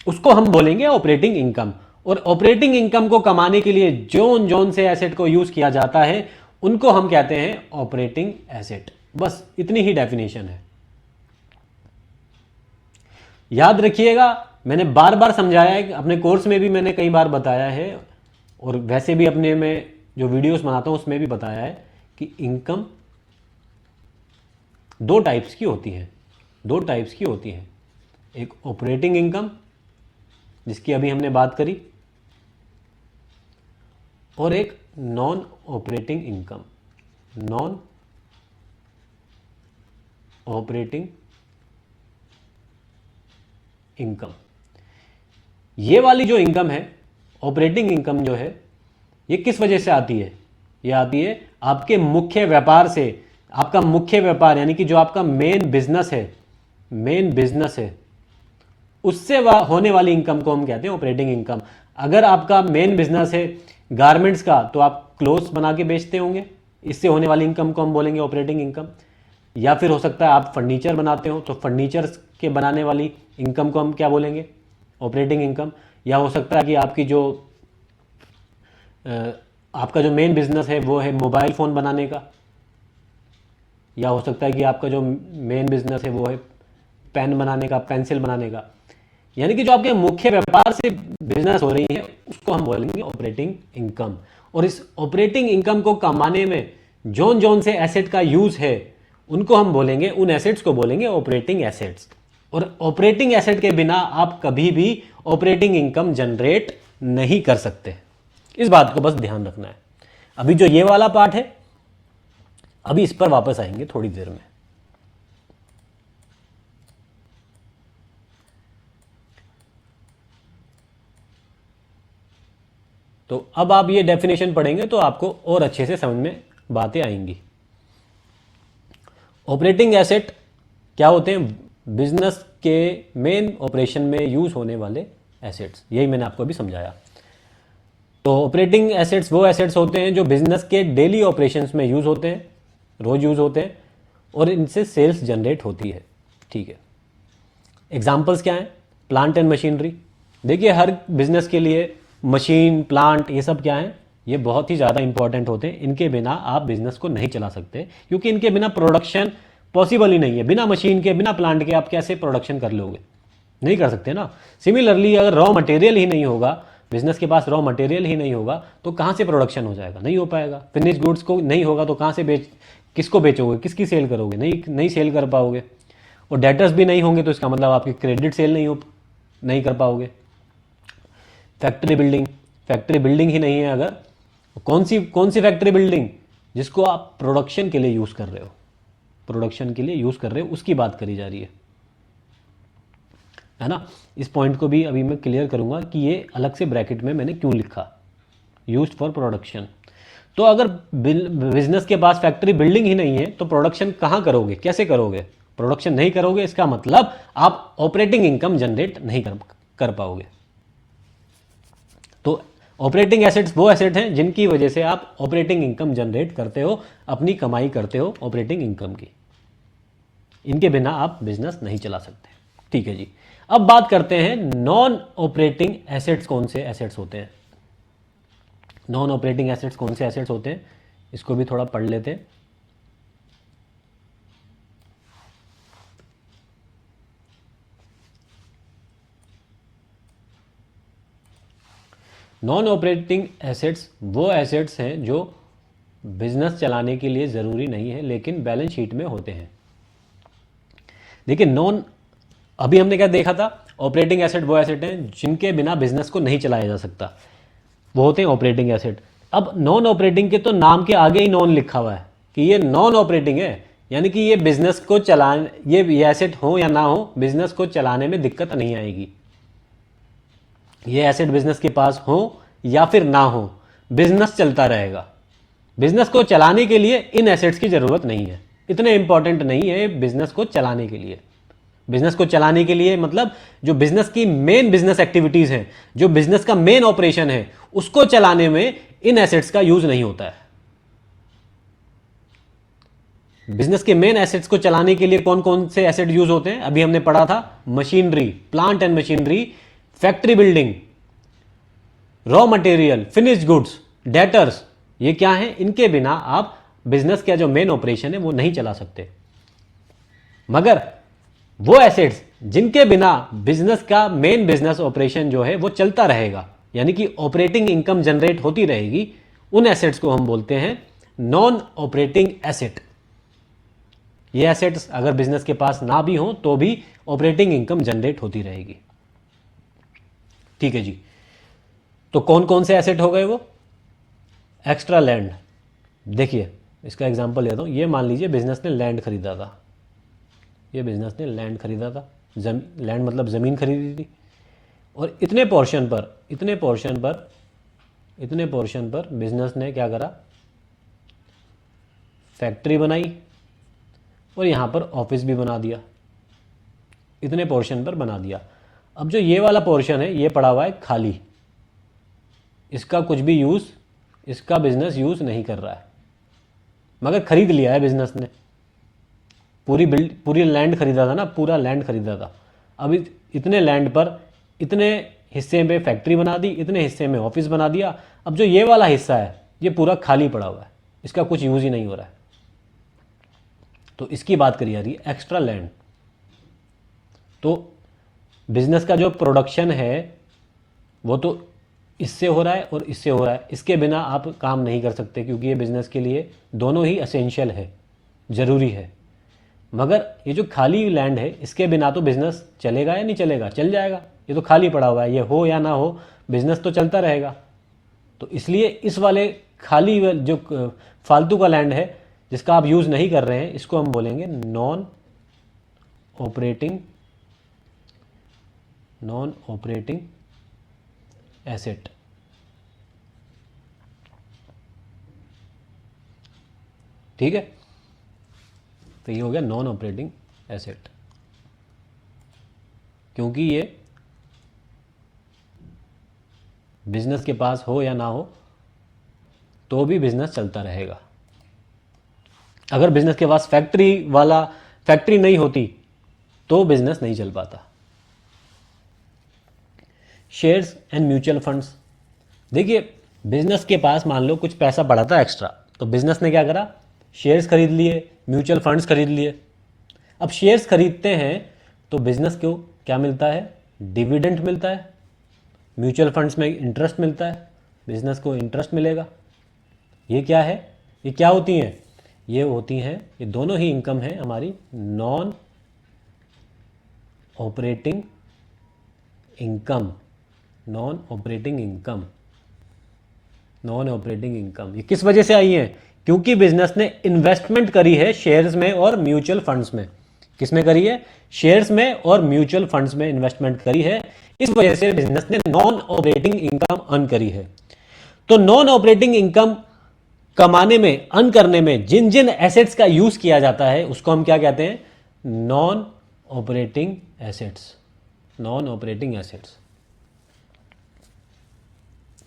उसको हम बोलेंगे ऑपरेटिंग इनकम। और ऑपरेटिंग इनकम को कमाने के लिए जोन जोन से एसेट को यूज किया जाता है, उनको हम कहते हैं ऑपरेटिंग एसेट। बस इतनी ही डेफिनेशन है। याद रखिएगा, मैंने बार बार समझाया है, अपने कोर्स में भी मैंने कई बार बताया है, और वैसे भी अपने में जो वीडियोस बनाता हूं उसमें भी बताया है कि इनकम दो टाइप्स की होती है। दो टाइप्स की होती है, एक ऑपरेटिंग इनकम जिसकी अभी हमने बात करी, और एक non operating income. Non operating income, ये वाली जो इनकम है, ऑपरेटिंग इनकम जो है, ये किस वजह से आती है? ये आती है आपके मुख्य व्यापार से। आपका मुख्य व्यापार यानी कि जो आपका मेन बिजनेस है, मेन बिजनेस है, उससे होने वाली इनकम को हम कहते हैं ऑपरेटिंग इनकम। अगर आपका मेन बिजनेस है गारमेंट्स का, तो आप क्लोथ्स बना के बेचते होंगे, इससे होने वाली इनकम को हम बोलेंगे ऑपरेटिंग इनकम। या फिर हो सकता है आप फर्नीचर बनाते हो, तो फर्नीचर के बनाने वाली इनकम को हम क्या बोलेंगे? Operating income. या हो सकता है कि आपकी जो आपका जो मेन बिजनेस है वो है मोबाइल फ़ोन बनाने का, या हो सकता है कि आपका जो मेन बिजनेस है वो है पेन बनाने का, पेंसिल बनाने का। यानी कि जो आपके मुख्य व्यापार से बिजनेस हो रही है उसको हम बोलेंगे ऑपरेटिंग इनकम। और इस ऑपरेटिंग इनकम को कमाने में जोन जोन से एसेट का यूज है, उनको हम बोलेंगे, उन एसेट्स को बोलेंगे ऑपरेटिंग एसेट्स। और ऑपरेटिंग एसेट के बिना आप कभी भी ऑपरेटिंग इनकम जनरेट नहीं कर सकते। इस बात को बस ध्यान रखना है। अभी जो ये वाला पार्ट है, अभी इस पर वापस आएंगे थोड़ी देर में। तो अब आप ये डेफिनेशन पढ़ेंगे तो आपको और अच्छे से समझ में बातें आएंगी। ऑपरेटिंग एसेट क्या होते हैं? बिजनेस के मेन ऑपरेशन में यूज होने वाले एसेट्स, यही मैंने आपको अभी समझाया। तो ऑपरेटिंग एसेट्स वो एसेट्स होते हैं जो बिजनेस के डेली ऑपरेशंस में यूज होते हैं, रोज यूज होते हैं, और इनसे सेल्स जनरेट होती है। ठीक है, एग्जाम्पल्स क्या हैं? Plant and machinery. देखिए, हर बिजनेस के लिए मशीन, प्लांट, ये सब क्या हैं? ये बहुत ही ज़्यादा इंपॉर्टेंट होते हैं। इनके बिना आप बिजनेस को नहीं चला सकते, क्योंकि इनके बिना प्रोडक्शन पॉसिबल ही नहीं है। बिना मशीन के, बिना प्लांट के आप कैसे प्रोडक्शन कर लोगे? नहीं कर सकते ना। सिमिलरली, अगर रॉ मटेरियल ही नहीं होगा, बिजनेस के पास रॉ मटेरियल ही नहीं होगा, तो कहाँ से प्रोडक्शन हो जाएगा? नहीं हो पाएगा। फिनिश गुड्स को नहीं होगा तो कहाँ से किसको बेचोगे? किसकी सेल करोगे? नहीं सेल कर पाओगे। और डेटर्स भी नहीं होंगे तो इसका मतलब आपकी क्रेडिट सेल नहीं कर पाओगे। फैक्ट्री बिल्डिंग, फैक्ट्री बिल्डिंग ही नहीं है अगर, कौन सी फैक्ट्री बिल्डिंग? जिसको आप प्रोडक्शन के लिए यूज़ कर रहे हो, प्रोडक्शन के लिए यूज़ कर रहे हो, उसकी बात करी जा रही है ना। इस पॉइंट को भी अभी मैं क्लियर करूंगा कि ये अलग से ब्रैकेट में मैंने क्यों लिखा, यूज्ड फॉर प्रोडक्शन। तो अगर बिजनेस के पास फैक्ट्री बिल्डिंग ही नहीं है तो प्रोडक्शन कहाँ करोगे? कैसे करोगे? प्रोडक्शन नहीं करोगे, इसका मतलब आप ऑपरेटिंग इनकम जनरेट नहीं कर पाओगे। तो ऑपरेटिंग एसेट्स वो एसेट हैं जिनकी वजह से आप ऑपरेटिंग इनकम जनरेट करते हो, अपनी कमाई करते हो ऑपरेटिंग इनकम की। इनके बिना आप बिजनेस नहीं चला सकते। ठीक है जी, अब बात करते हैं नॉन ऑपरेटिंग एसेट्स। कौन से एसेट्स होते हैं नॉन ऑपरेटिंग एसेट्स? कौन से एसेट्स होते हैं, इसको भी थोड़ा पढ़ लेते हैं। नॉन ऑपरेटिंग एसेट्स वो एसेट्स हैं जो बिजनेस चलाने के लिए ज़रूरी नहीं है, लेकिन बैलेंस शीट में होते हैं। देखिए नॉन, अभी हमने क्या देखा था, ऑपरेटिंग एसेट वो एसेट हैं जिनके बिना बिजनेस को नहीं चलाया जा सकता, वो होते हैं ऑपरेटिंग एसेट। अब नॉन ऑपरेटिंग के तो नाम के आगे ही नॉन लिखा हुआ है कि ये नॉन ऑपरेटिंग है, यानी कि ये बिजनेस को चलाने, ये एसेट हो या ना हो, बिजनेस को चलाने में दिक्कत नहीं आएगी। ये एसेट बिजनेस के पास हो या फिर ना हो, बिजनेस चलता रहेगा। बिजनेस को चलाने के लिए इन एसेट्स की जरूरत नहीं है, इतने इंपॉर्टेंट नहीं है बिजनेस को चलाने के लिए। बिजनेस को चलाने के लिए मतलब जो बिजनेस की मेन बिजनेस एक्टिविटीज हैं, जो बिजनेस का मेन ऑपरेशन है, उसको चलाने में इन एसेट्स का यूज नहीं होता है। बिजनेस के मेन एसेट्स को चलाने के लिए कौन कौन से एसेट यूज होते हैं, अभी हमने पढ़ा था, machinery, plant and machinery, factory building, raw material, finished goods, debtors, ये क्या है, इनके बिना आप बिजनेस का जो मेन ऑपरेशन है वो नहीं चला सकते। मगर वो एसेट्स जिनके बिना बिजनेस का मेन बिजनेस ऑपरेशन जो है वो चलता रहेगा, यानी कि ऑपरेटिंग इनकम जनरेट होती रहेगी, उन एसेट्स को हम बोलते हैं नॉन ऑपरेटिंग एसेट। ये एसेट्स अगर बिजनेस के पास ना भी हो तो भी ऑपरेटिंग इनकम जनरेट होती रहेगी। ठीक है जी, तो कौन कौन से एसेट हो गए वो? Extra land. देखिए इसका एग्जांपल लेता हूं, ये मान लीजिए बिजनेस ने लैंड खरीदा था, ये बिजनेस ने लैंड खरीदा था, लैंड मतलब ज़मीन खरीदी थी, और इतने पोर्शन पर बिजनेस ने क्या करा, फैक्ट्री बनाई और यहाँ पर ऑफिस भी बना दिया, इतने पोर्शन पर बना दिया। अब जो ये वाला पोर्शन है ये पड़ा हुआ है खाली, इसका कुछ भी यूज़, इसका बिजनेस यूज़ नहीं कर रहा है, मगर खरीद लिया है बिजनेस ने, पूरी लैंड खरीदा था ना, पूरा लैंड खरीदा था। अब इतने लैंड पर इतने हिस्से में फैक्ट्री बना दी, इतने हिस्से में ऑफिस बना दिया। अब जो ये वाला हिस्सा है ये पूरा खाली पड़ा हुआ है, इसका कुछ यूज़ ही नहीं हो रहा है, तो इसकी बात करी जा रही है एक्स्ट्रा लैंड। तो बिजनेस का जो प्रोडक्शन है वो तो इससे हो रहा है और इससे हो रहा है, इसके बिना आप काम नहीं कर सकते, क्योंकि ये बिजनेस के लिए दोनों ही एसेंशियल है, ज़रूरी है। मगर ये जो खाली लैंड है इसके बिना तो बिजनेस चलेगा या नहीं चलेगा? चल जाएगा, ये तो खाली पड़ा हुआ है, ये हो या ना हो बिजनेस तो चलता रहेगा। तो इसलिए इस वाले खाली जो फालतू का लैंड है जिसका आप यूज़ नहीं कर रहे हैं, इसको हम बोलेंगे नॉन ऑपरेटिंग एसेट। ठीक है, तो ये हो गया नॉन ऑपरेटिंग एसेट, क्योंकि ये बिजनेस के पास हो या ना हो तो भी बिजनेस चलता रहेगा। अगर बिजनेस के पास फैक्ट्री नहीं होती तो बिजनेस नहीं चल पाता। Shares and mutual funds. देखिए बिजनेस के पास मान लो कुछ पैसा पड़ा था एक्स्ट्रा, तो बिजनेस ने क्या करा, शेयर्स खरीद लिए, म्यूचुअल फंड्स खरीद लिए। अब शेयर्स खरीदते हैं तो बिजनेस को क्या मिलता है, डिविडेंड मिलता है, म्यूचुअल फंड्स में इंटरेस्ट मिलता है, बिजनेस को इंटरेस्ट मिलेगा। ये क्या है, ये क्या होती हैं, ये होती हैं, ये दोनों ही इनकम है हमारी नॉन ऑपरेटिंग इनकम। ये किस वजह से आई है? क्योंकि बिजनेस ने इन्वेस्टमेंट करी है शेयर्स में और म्यूचुअल फंड्स में। किस में करी है? शेयर्स में और म्यूचुअल फंड्स में इन्वेस्टमेंट करी है, इस वजह से बिजनेस ने नॉन ऑपरेटिंग इनकम अर्न करी है। तो नॉन ऑपरेटिंग इनकम कमाने में, अर्न करने में जिन जिन एसेट्स का यूज किया जाता है उसको हम क्या कहते हैं, नॉन ऑपरेटिंग एसेट्स।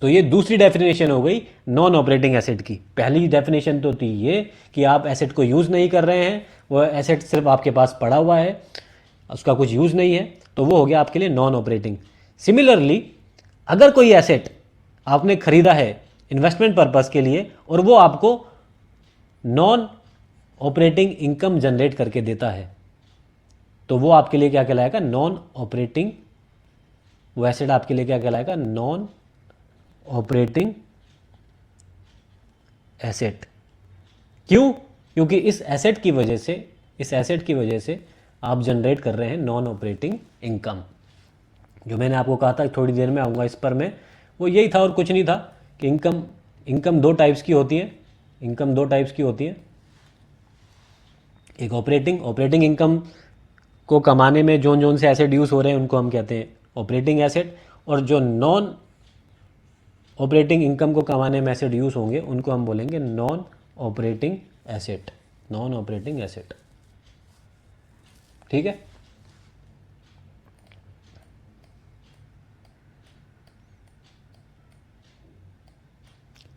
तो ये दूसरी डेफिनेशन हो गई नॉन ऑपरेटिंग एसेट की। पहली डेफिनेशन तो थी ये कि आप एसेट को यूज नहीं कर रहे हैं, वो एसेट सिर्फ आपके पास पड़ा हुआ है, उसका कुछ यूज नहीं है, तो वो हो गया आपके लिए नॉन ऑपरेटिंग। सिमिलरली अगर कोई एसेट आपने खरीदा है इन्वेस्टमेंट पर्पस के लिए और वो आपको नॉन ऑपरेटिंग इनकम जनरेट करके देता है, तो वो आपके लिए क्या कहलाएगा, नॉन ऑपरेटिंग। वो एसेट आपके लिए क्या कहलाएगा, नॉन ऑपरेटिंग एसेट। क्यों? क्योंकि इस एसेट की वजह से आप जनरेट कर रहे हैं नॉन ऑपरेटिंग इनकम। जो मैंने आपको कहा था थोड़ी देर में आऊँगा इस पर मैं, वो यही था और कुछ नहीं था कि इनकम दो टाइप्स की होती है। इनकम दो टाइप्स की होती है, एक ऑपरेटिंग इनकम को कमाने में जोन जोन से एसेट यूज़ हो रहे हैं उनको हम कहते हैं ऑपरेटिंग एसेट, और जो नॉन ऑपरेटिंग इनकम को कमाने में एसेट यूज़ होंगे उनको हम बोलेंगे non operating asset. Non operating asset, ठीक है।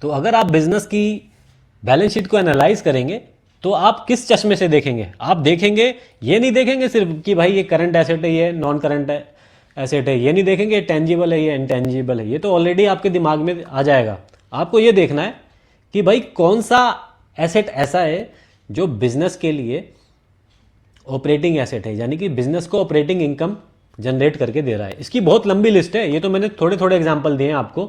तो अगर आप बिजनेस की बैलेंस शीट को एनालाइज करेंगे तो आप किस चश्मे से देखेंगे? आप देखेंगे, ये नहीं देखेंगे सिर्फ कि भाई ये करंट एसेट है, ये नॉन करंट एसेट है, ये नहीं देखेंगे ये टेंजिबल है, ये इनटेंजिबल है, ये तो ऑलरेडी आपके दिमाग में आ जाएगा। आपको ये देखना है कि भाई कौन सा एसेट ऐसा है जो बिजनेस के लिए ऑपरेटिंग एसेट है, यानी कि बिजनेस को ऑपरेटिंग इनकम जनरेट करके दे रहा है। इसकी बहुत लंबी लिस्ट है, ये तो मैंने थोड़े थोड़े एग्जाम्पल दिए हैं आपको,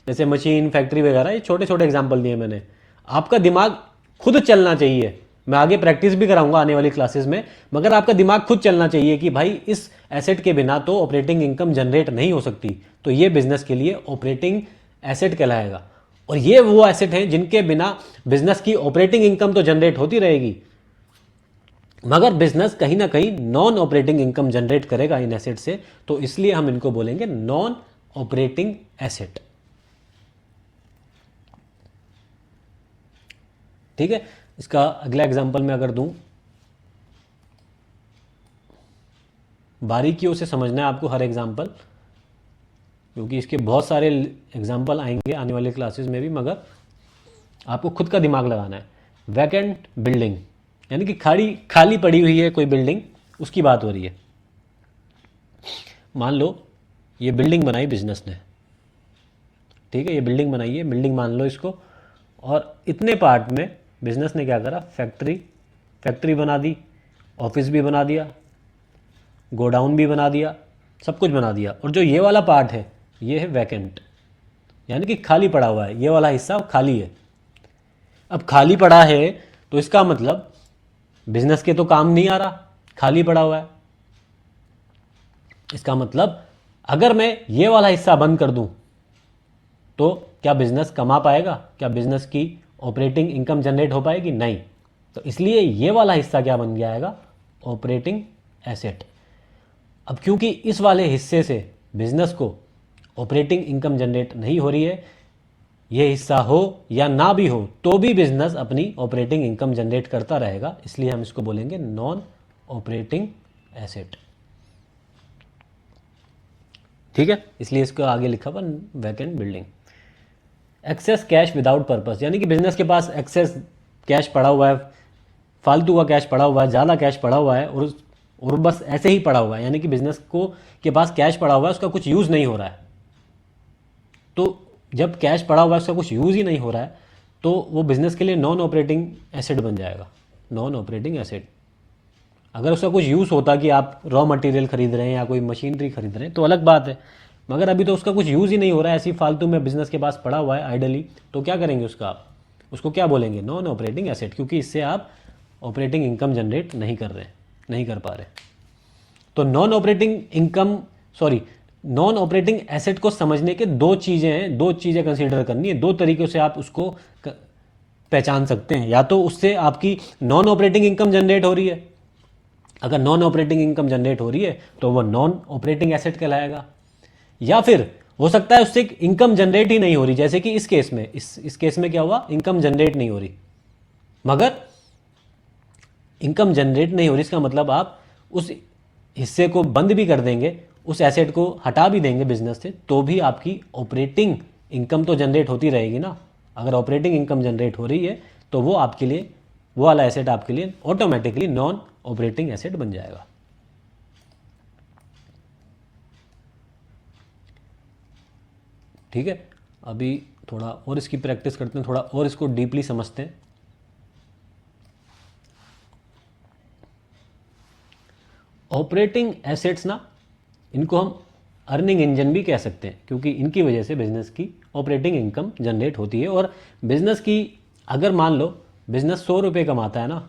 जैसे मशीन, फैक्ट्री वगैरह, ये छोटे छोटे एग्जाम्पल दिए मैंने। आपका दिमाग खुद चलना चाहिए, मैं आगे प्रैक्टिस भी कराऊंगा आने वाली क्लासेस में, मगर आपका दिमाग खुद चलना चाहिए कि भाई इस एसेट के बिना तो ऑपरेटिंग इनकम जनरेट नहीं हो सकती, तो ये बिजनेस के लिए ऑपरेटिंग एसेट कहलाएगा। और ये वो एसेट हैं जिनके बिना बिजनेस की ऑपरेटिंग इनकम तो जनरेट होती रहेगी, मगर बिजनेस कहीं ना कहीं नॉन ऑपरेटिंग इनकम जनरेट करेगा इन एसेट से, तो इसलिए हम इनको बोलेंगे नॉन ऑपरेटिंग एसेट, ठीक है। इसका अगला एग्जांपल मैं अगर दूं, बारीकियों से समझना है आपको हर एग्जांपल, क्योंकि इसके बहुत सारे एग्जांपल आएंगे आने वाले क्लासेस में भी, मगर आपको खुद का दिमाग लगाना है। वैकेंट बिल्डिंग, यानी कि खाली पड़ी हुई है कोई बिल्डिंग, उसकी बात हो रही है। मान लो ये बिल्डिंग बनाई बिजनेस ने, ठीक है, ये बिल्डिंग बनाई है, बिल्डिंग मान लो इसको, और इतने पार्ट में बिजनेस ने क्या करा, फैक्ट्री बना दी, ऑफिस भी बना दिया, गोडाउन भी बना दिया, सब कुछ बना दिया। और जो ये वाला पार्ट है ये है वैकेंट, यानी कि खाली पड़ा हुआ है, ये वाला हिस्सा खाली है। अब खाली पड़ा है तो इसका मतलब बिजनेस के तो काम नहीं आ रहा, खाली पड़ा हुआ है। इसका मतलब अगर मैं ये वाला हिस्सा बंद कर दूं तो क्या बिजनेस कमा पाएगा? क्या बिजनेस की ऑपरेटिंग इनकम जनरेट हो पाएगी? नहीं। तो इसलिए ये वाला हिस्सा क्या बन जाएगा, ऑपरेटिंग एसेट। अब क्योंकि इस वाले हिस्से से बिजनेस को ऑपरेटिंग इनकम जनरेट नहीं हो रही है, ये हिस्सा हो या ना भी हो तो भी बिजनेस अपनी ऑपरेटिंग इनकम जनरेट करता रहेगा, इसलिए हम इसको बोलेंगे नॉन ऑपरेटिंग एसेट, ठीक है। इसलिए इसको आगे लिखा हुआ vacant building. Access cash without purpose, यानी कि बिजनेस के पास एक्सेस कैश पड़ा हुआ है, फालतू का कैश पड़ा हुआ है, ज़्यादा कैश पड़ा हुआ है, और बस ऐसे ही पड़ा हुआ है, यानी कि बिजनेस को के पास कैश पड़ा हुआ है, उसका कुछ यूज़ नहीं हो रहा है। तो जब कैश पड़ा हुआ है, उसका कुछ यूज़ ही नहीं हो रहा है, तो वो बिजनेस के लिए नॉन ऑपरेटिंग एसेट बन जाएगा, नॉन ऑपरेटिंग एसेट। अगर उसका कुछ यूज़ होता कि आप रॉ मटेरियल खरीद रहे हैं या कोई मशीनरी खरीद रहे हैं तो अलग बात है, मगर अभी तो उसका कुछ यूज़ ही नहीं हो रहा है, ऐसी फालतू में बिजनेस के पास पड़ा हुआ है आइडली, तो क्या करेंगे उसका आप? उसको क्या बोलेंगे? नॉन ऑपरेटिंग एसेट, क्योंकि इससे आप ऑपरेटिंग इनकम जनरेट नहीं कर रहे, नहीं कर पा रहे। तो नॉन ऑपरेटिंग एसेट को समझने के दो चीज़ें कंसीडर करनी है। दो तरीक़ों से आप उसको पहचान सकते हैं, या तो उससे आपकी नॉन ऑपरेटिंग इनकम जनरेट हो रही है, अगर नॉन ऑपरेटिंग इनकम जनरेट हो रही है तो वो नॉन ऑपरेटिंग एसेट कहलाएगा, या फिर हो सकता है उससे इनकम जनरेट ही नहीं हो रही, जैसे कि इस केस में इस केस में क्या हुआ, इनकम जनरेट नहीं हो रही, मगर इनकम जनरेट नहीं हो रही इसका मतलब आप उस हिस्से को बंद भी कर देंगे, उस एसेट को हटा भी देंगे बिजनेस से, तो भी आपकी ऑपरेटिंग इनकम तो जनरेट होती रहेगी ना। अगर ऑपरेटिंग इनकम जनरेट हो रही है तो वो आपके लिए, वो वाला एसेट आपके लिए ऑटोमेटिकली नॉन ऑपरेटिंग एसेट बन जाएगा, ठीक है। अभी थोड़ा और इसकी प्रैक्टिस करते हैं, थोड़ा और इसको डीपली समझते हैं। ऑपरेटिंग एसेट्स ना, इनको हम अर्निंग इंजन भी कह सकते हैं, क्योंकि इनकी वजह से बिजनेस की ऑपरेटिंग इनकम जनरेट होती है। और बिजनेस की अगर मान लो बिजनेस 100 रुपये कमाता है ना,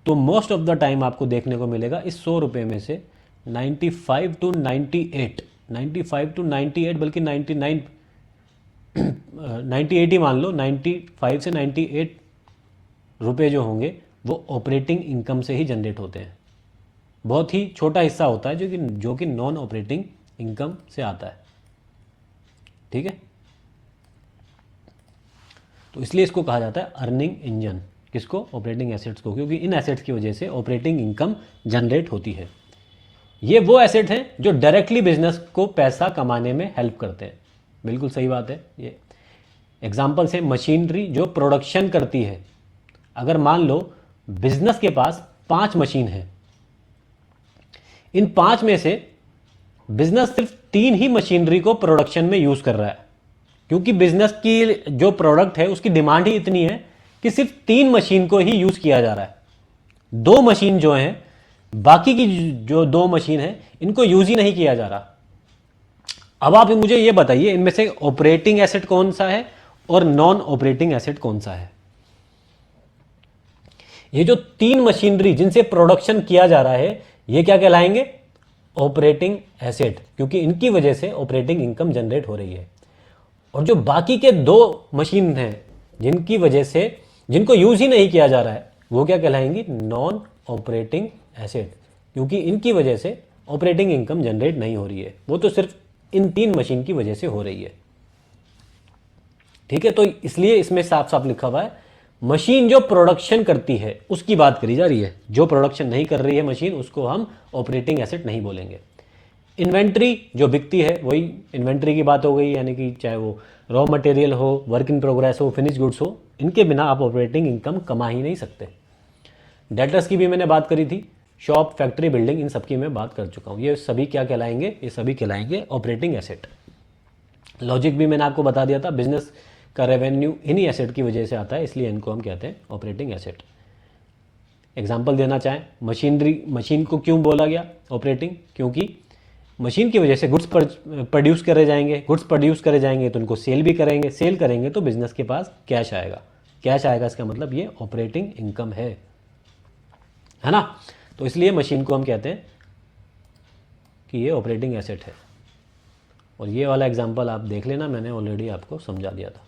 तो मोस्ट ऑफ द टाइम आपको देखने को मिलेगा इस 100 रुपये में से 95 टू 98, 95 टू 98, बल्कि 99, 98 ही मान लो, 95 से 98 रुपये जो होंगे वो ऑपरेटिंग इनकम से ही जनरेट होते हैं। बहुत ही छोटा हिस्सा होता है जो कि नॉन ऑपरेटिंग इनकम से आता है। ठीक है, तो इसलिए इसको कहा जाता है अर्निंग इंजन। किसको? ऑपरेटिंग एसेट्स को, क्योंकि इन एसेट्स की वजह से ऑपरेटिंग इनकम जनरेट होती है। ये वो एसेट हैं जो डायरेक्टली बिजनेस को पैसा कमाने में हेल्प करते हैं। बिल्कुल सही बात है। ये एग्जाम्पल्स है मशीनरी जो प्रोडक्शन करती है। अगर मान लो बिजनेस के पास 5 मशीन है, इन 5 में से बिजनेस सिर्फ 3 ही मशीनरी को प्रोडक्शन में यूज कर रहा है, क्योंकि बिजनेस की जो प्रोडक्ट है उसकी डिमांड ही इतनी है कि सिर्फ 3 मशीन को ही यूज किया जा रहा है। 2 मशीन जो हैं, बाकी की जो 2 मशीन है इनको यूज ही नहीं किया जा रहा। अब आप मुझे ये बताइए इनमें से ऑपरेटिंग एसेट कौन सा है और नॉन ऑपरेटिंग एसेट कौन सा है? ये जो 3 मशीनरी जिनसे प्रोडक्शन किया जा रहा है ये क्या कहलाएंगे? ऑपरेटिंग एसेट, क्योंकि इनकी वजह से ऑपरेटिंग इनकम जनरेट हो रही है। और जो बाकी के 2 मशीन हैं जिनकी वजह से, जिनको यूज ही नहीं किया जा रहा है, वो क्या कहलाएंगी? नॉन ऑपरेटिंग एसेट, क्योंकि इनकी वजह से ऑपरेटिंग इनकम जनरेट नहीं हो रही है, वो तो सिर्फ इन 3 मशीन की वजह से हो रही है। ठीक है, तो इसलिए इसमें साफ साफ लिखा हुआ है मशीन जो प्रोडक्शन करती है उसकी बात करी जा रही है। जो प्रोडक्शन नहीं कर रही है मशीन, उसको हम ऑपरेटिंग एसेट नहीं बोलेंगे। इन्वेंट्री जो बिकती है वही इन्वेंट्री की बात हो गई, यानी कि चाहे वो रॉ मटेरियल हो, वर्क इन प्रोग्रेस हो, फिनिश गुड्स हो, इनके बिना आप ऑपरेटिंग इनकम कमा ही नहीं सकते। डेटर्स की भी मैंने बात करी थी, शॉप, फैक्ट्री, बिल्डिंग, इन सबकी मैं बात कर चुका हूँ। ये सभी क्या कहलाएंगे? ये सभी कहलाएंगे ऑपरेटिंग एसेट। लॉजिक भी मैंने आपको बता दिया था, बिजनेस का रेवेन्यू इन्हीं एसेट की वजह से आता है, इसलिए इनको हम कहते हैं ऑपरेटिंग एसेट। एग्जाम्पल देना चाहें, मशीन को क्यों बोला गया ऑपरेटिंग? क्योंकि मशीन की वजह से गुड्स प्रोड्यूस करे जाएंगे, गुड्स प्रोड्यूस करे जाएंगे तो उनको सेल भी करेंगे, सेल करेंगे तो बिजनेस के पास कैश आएगा, कैश आएगा, इसका मतलब ये ऑपरेटिंग इनकम है ना। तो इसलिए मशीन को हम कहते हैं कि ये ऑपरेटिंग एसेट है। और ये वाला एग्जांपल आप देख लेना, मैंने ऑलरेडी आपको समझा दिया था।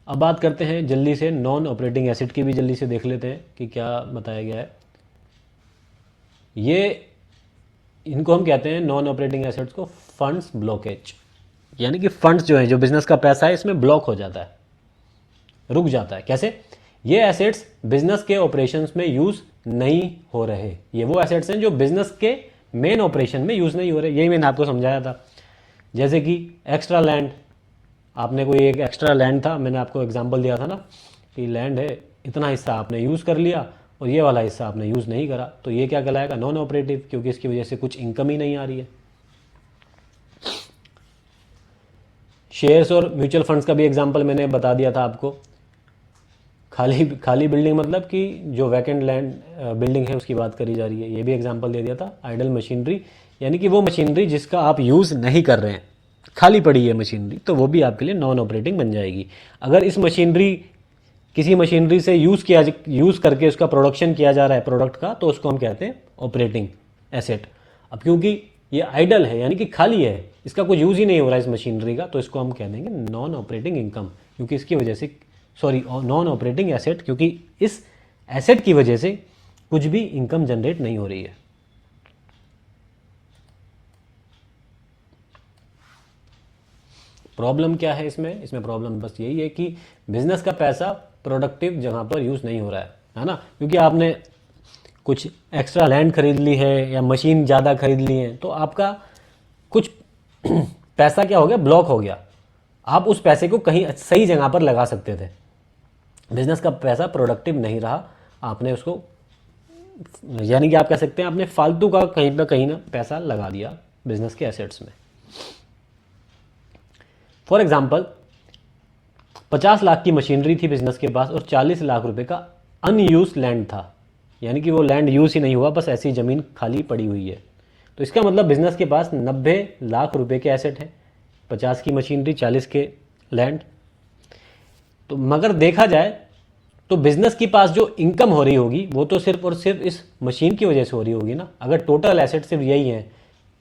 अब बात करते हैं जल्दी से नॉन ऑपरेटिंग एसेट की भी, जल्दी से देख लेते हैं कि क्या बताया गया है। ये इनको हम कहते हैं नॉन ऑपरेटिंग एसेट्स को फंड्स ब्लॉकेज, यानी कि फंड्स जो है, जो बिजनेस का पैसा है, इसमें ब्लॉक हो जाता है, रुक जाता है। कैसे? ये एसेट्स बिजनेस के ऑपरेशंस में यूज नहीं हो रहे। ये वो एसेट्स हैं जो बिजनेस के मेन ऑपरेशन में यूज नहीं हो रहे। यही मैंने आपको समझाया था। जैसे कि एक्स्ट्रा लैंड, आपने कोई एक एक्स्ट्रा लैंड था, मैंने आपको एग्जांपल दिया था ना कि लैंड है, इतना हिस्सा आपने यूज़ कर लिया और ये वाला हिस्सा आपने यूज़ नहीं करा, तो ये क्या कहलाएगा? नॉन ऑपरेटिव, क्योंकि इसकी वजह से कुछ इनकम ही नहीं आ रही है। शेयर्स और म्यूचुअल फंड्स का भी एग्जांपल मैंने बता दिया था आपको। खाली बिल्डिंग मतलब कि जो वैकेंट लैंड बिल्डिंग है उसकी बात करी जा रही है, ये भी एग्जांपल दे दिया था। आइडल मशीनरी, यानी कि वो मशीनरी जिसका आप यूज़ नहीं कर रहे हैं, खाली पड़ी है मशीनरी, तो वो भी आपके लिए नॉन ऑपरेटिंग बन जाएगी। अगर इस मशीनरी, किसी मशीनरी से यूज़ करके उसका प्रोडक्शन किया जा रहा है प्रोडक्ट का, तो उसको हम कहते हैं ऑपरेटिंग एसेट। अब क्योंकि ये आइडल है, यानी कि खाली है, इसका कुछ यूज़ ही नहीं हो रहा है इस मशीनरी का, तो इसको हम कह देंगे नॉन ऑपरेटिंग इनकम, क्योंकि इसकी वजह से, सॉरी, नॉन ऑपरेटिंग एसेट, क्योंकि इस एसेट की वजह से कुछ भी इनकम जनरेट नहीं हो रही है। प्रॉब्लम क्या है इसमें? इसमें प्रॉब्लम बस यही है कि बिजनेस का पैसा प्रोडक्टिव जगह पर यूज़ नहीं हो रहा है ना, क्योंकि आपने कुछ एक्स्ट्रा लैंड खरीद ली है या मशीन ज़्यादा खरीद ली है, तो आपका कुछ पैसा क्या हो गया? ब्लॉक हो गया। आप उस पैसे को कहीं सही जगह पर लगा सकते थे। बिजनेस का पैसा प्रोडक्टिव नहीं रहा, आपने उसको, यानी कि आप कह सकते हैं आपने फालतू का कहीं ना पैसा लगा दिया बिजनेस के एसेट्स में। फॉर एग्जाम्पल, 50 लाख की मशीनरी थी बिजनेस के पास और 40 लाख रुपए का अनयूज लैंड था, यानी कि वो लैंड यूज ही नहीं हुआ, बस ऐसी ज़मीन खाली पड़ी हुई है। तो इसका मतलब बिजनेस के पास 90 लाख रुपए के एसेट हैं, 50 की मशीनरी, 40 के लैंड, तो मगर देखा जाए तो बिजनेस के पास जो इनकम हो रही होगी वो तो सिर्फ और सिर्फ इस मशीन की वजह से हो रही होगी ना। अगर टोटल एसेट सिर्फ यही है,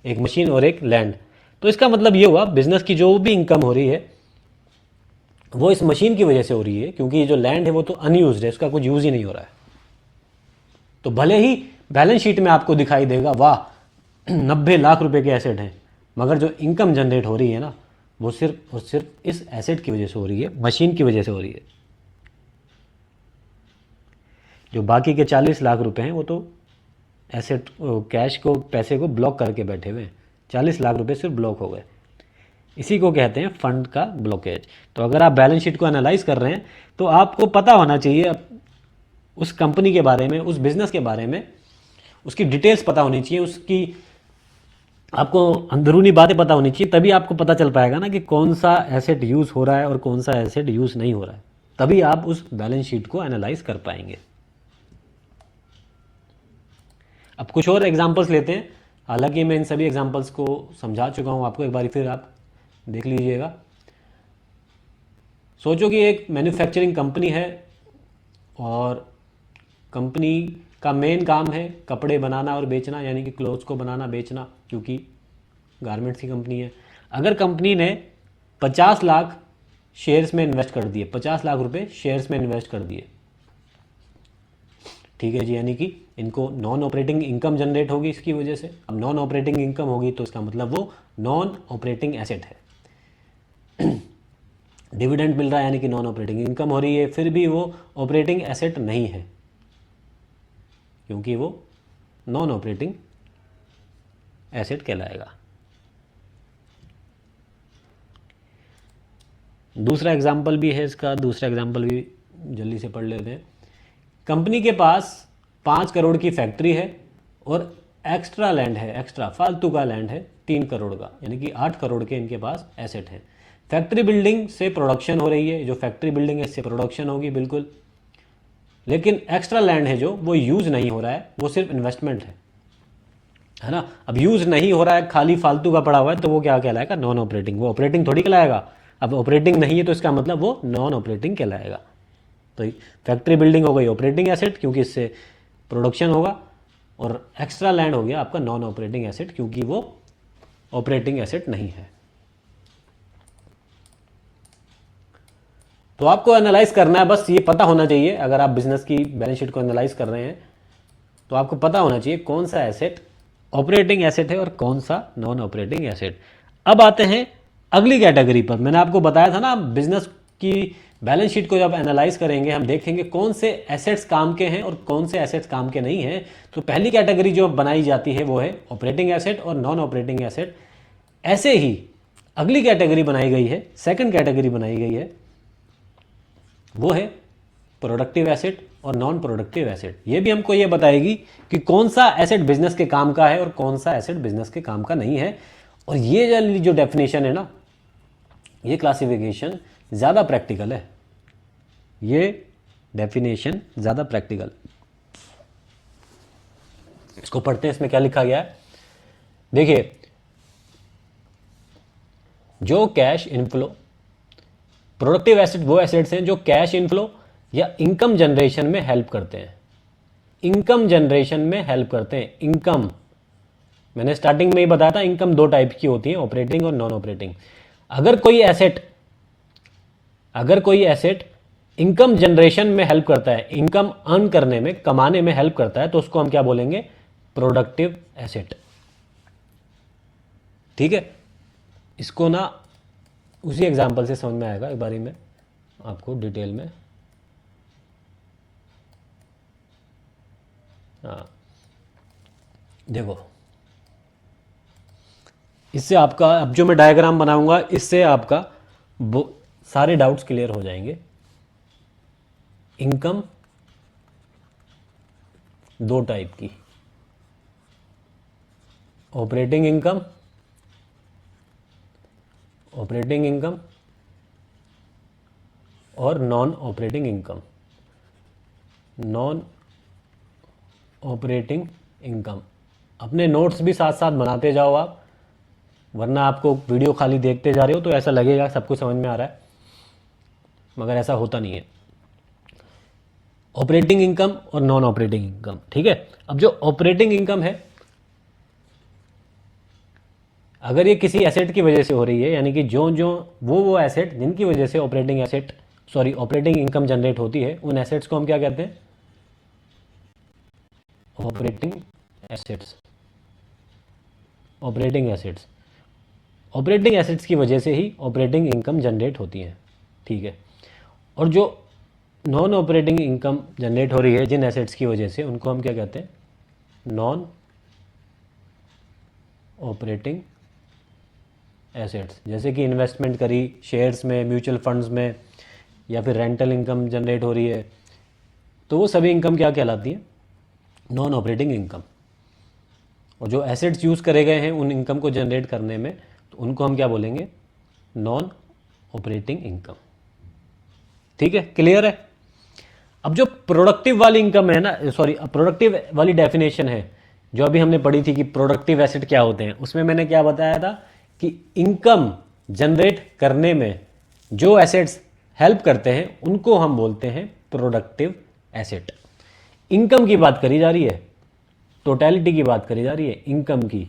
एक मशीन और एक लैंड, तो इसका मतलब ये हुआ बिजनेस की जो भी इनकम हो रही है वो इस मशीन की वजह से हो रही है, क्योंकि ये जो लैंड है वो तो अनयूज्ड है, उसका कुछ यूज ही नहीं हो रहा है। तो भले ही बैलेंस शीट में आपको दिखाई देगा वाह 90 लाख रुपए के एसेट हैं, मगर जो इनकम जनरेट हो रही है ना वो सिर्फ और सिर्फ इस एसेट की वजह से हो रही है, मशीन की वजह से हो रही है। जो बाकी के 40 लाख रुपए हैं वो तो एसेट कैश को, पैसे को ब्लॉक करके बैठे हुए हैं। 40 लाख रुपए सिर्फ ब्लॉक हो गए। इसी को कहते हैं फंड का ब्लॉकेज। तो अगर आप बैलेंस शीट को एनालाइज कर रहे हैं तो आपको पता होना चाहिए उस कंपनी के बारे में, उस बिजनेस के बारे में, उसकी डिटेल्स पता होनी चाहिए, उसकी आपको अंदरूनी बातें पता होनी चाहिए। तभी आपको पता चल पाएगा ना कि कौन सा एसेट यूज़ हो रहा है और कौन सा एसेट यूज़ नहीं हो रहा है। तभी आप उस बैलेंस शीट को एनालाइज कर पाएंगे। अब कुछ और एग्जांपल्स लेते हैं। हालांकि मैं इन सभी एग्जांपल्स को समझा चुका हूं आपको, एक बार फिर आप देख लीजिएगा। सोचो कि एक मैन्युफैक्चरिंग कंपनी है और कंपनी का मेन काम है कपड़े बनाना और बेचना, यानी कि क्लोथ्स को बनाना बेचना, क्योंकि गारमेंट्स की कंपनी है। अगर कंपनी ने 50 लाख शेयर्स में इन्वेस्ट कर दिए, 50 लाख रुपए शेयर्स में इन्वेस्ट कर दिए, ठीक है जी, यानी कि इनको नॉन ऑपरेटिंग इनकम जनरेट होगी इसकी वजह से। अब नॉन ऑपरेटिंग इनकम होगी तो इसका मतलब वो नॉन ऑपरेटिंग एसेट है। डिविडेंड मिल रहा है यानी कि नॉन ऑपरेटिंग इनकम हो रही है, फिर भी वो ऑपरेटिंग एसेट नहीं है क्योंकि वो नॉन ऑपरेटिंग एसेट कहलाएगा। दूसरा एग्जाम्पल भी है इसका, दूसरा एग्जाम्पल भी जल्दी से पढ़ लेते हैं। कंपनी के पास 5 करोड़ की फैक्ट्री है और एक्स्ट्रा लैंड है, एक्स्ट्रा फालतू का लैंड है 3 करोड़ का, यानी कि 8 करोड़ के इनके पास एसेट है। फैक्ट्री बिल्डिंग से प्रोडक्शन हो रही है, जो फैक्ट्री बिल्डिंग है इससे प्रोडक्शन होगी बिल्कुल, लेकिन एक्स्ट्रा लैंड है जो वो यूज़ नहीं हो रहा है, वो सिर्फ इन्वेस्टमेंट है ना। अब यूज़ नहीं हो रहा है, खाली फालतू का पड़ा हुआ है, तो वो क्या कहलाएगा? Non operating. वो ऑपरेटिंग थोड़ी कहलाएगा। अब ऑपरेटिंग नहीं है तो इसका मतलब वो नॉन ऑपरेटिंग कहलाएगा। तो फैक्ट्री बिल्डिंग हो गई ऑपरेटिंग एसेट क्योंकि इससे प्रोडक्शन होगा, और एक्स्ट्रा लैंड हो गया आपका नॉन ऑपरेटिंग एसेट क्योंकि वो ऑपरेटिंग एसेट नहीं है। तो आपको एनालाइज करना है, बस ये पता होना चाहिए। अगर आप बिजनेस की बैलेंस शीट को एनालाइज कर रहे हैं तो आपको पता होना चाहिए कौन सा एसेट ऑपरेटिंग एसेट है और कौन सा नॉन ऑपरेटिंग एसेट। अब आते हैं अगली कैटेगरी पर। मैंने आपको बताया था ना, बिजनेस की बैलेंस शीट को जब एनालाइज करेंगे हम देखेंगे कौन से एसेट्स काम के हैं और कौन से एसेट्स काम के नहीं हैं। तो पहली कैटेगरी जो बनाई जाती है वो है ऑपरेटिंग एसेट और नॉन ऑपरेटिंग एसेट। ऐसे ही अगली कैटेगरी बनाई गई है, सेकंड कैटेगरी बनाई गई है, वो है प्रोडक्टिव एसेट और नॉन प्रोडक्टिव एसेट। ये भी हमको ये बताएगी कि कौन सा एसेट बिजनेस के काम का है और कौन सा एसेट बिजनेस के काम का नहीं है। और ये जो डेफिनेशन है ना, ये क्लासिफिकेशन ज़्यादा प्रैक्टिकल है, ये डेफिनेशन ज़्यादा प्रैक्टिकल। इसको पढ़ते हैं, इसमें क्या लिखा गया है। देखिए, जो कैश इनफ्लो, प्रोडक्टिव एसेट वो एसेट्स हैं जो कैश इनफ्लो या इनकम जनरेशन में हेल्प करते हैं। इनकम जनरेशन में हेल्प करते हैं। इनकम, मैंने स्टार्टिंग में ही बताया था, इनकम 2 टाइप की होती है, ऑपरेटिंग और नॉन ऑपरेटिंग। अगर कोई एसेट इनकम जनरेशन में हेल्प करता है, इनकम अर्न करने में, कमाने में हेल्प करता है, तो उसको हम क्या बोलेंगे? Productive asset. ठीक है, इसको ना उसी एग्जांपल से समझ में आएगा, एक बारी में आपको डिटेल में। हाँ देखो, इससे आपका, अब जो मैं डायग्राम बनाऊंगा इससे आपका सारे डाउट्स क्लियर हो जाएंगे। इनकम 2 टाइप की, ऑपरेटिंग इनकम और non operating income. Non operating income अपने नोट्स भी साथ साथ बनाते जाओ आप, वरना आपको वीडियो खाली देखते जा रहे हो तो ऐसा लगेगा सब कुछ समझ में आ रहा है, मगर ऐसा होता नहीं है। ऑपरेटिंग इनकम और नॉन ऑपरेटिंग इनकम, ठीक है। अब जो ऑपरेटिंग इनकम है, अगर ये किसी एसेट की वजह से हो रही है, यानी कि जो जो वो एसेट जिनकी वजह से ऑपरेटिंग इनकम जनरेट होती है, उन एसेट्स को हम क्या कहते हैं? Operating assets. Operating assets, operating assets की वजह से ही ऑपरेटिंग इनकम जनरेट होती है, ठीक है। और जो नॉन ऑपरेटिंग इनकम जनरेट हो रही है जिन एसेट्स की वजह से, उनको हम क्या कहते हैं? Non operating assets. जैसे कि इन्वेस्टमेंट करी शेयर्स में, म्यूचुअल फंड्स में, या फिर रेंटल इनकम जनरेट हो रही है, तो वो सभी इनकम क्या कहलाती है? Non operating income. और जो एसेट्स यूज़ करे गए हैं उन इनकम को जनरेट करने में, तो उनको हम क्या बोलेंगे? नॉन ऑपरेटिंग इनकम, ठीक है। क्लियर है? अब जो प्रोडक्टिव वाली इनकम है ना, प्रोडक्टिव वाली डेफिनेशन है जो अभी हमने पढ़ी थी कि प्रोडक्टिव एसेट क्या होते हैं, उसमें मैंने क्या बताया था कि इनकम जनरेट करने में जो एसेट्स हेल्प करते हैं उनको हम बोलते हैं प्रोडक्टिव एसेट। इनकम की बात करी जा रही है, टोटलिटी की बात करी जा रही है इनकम की,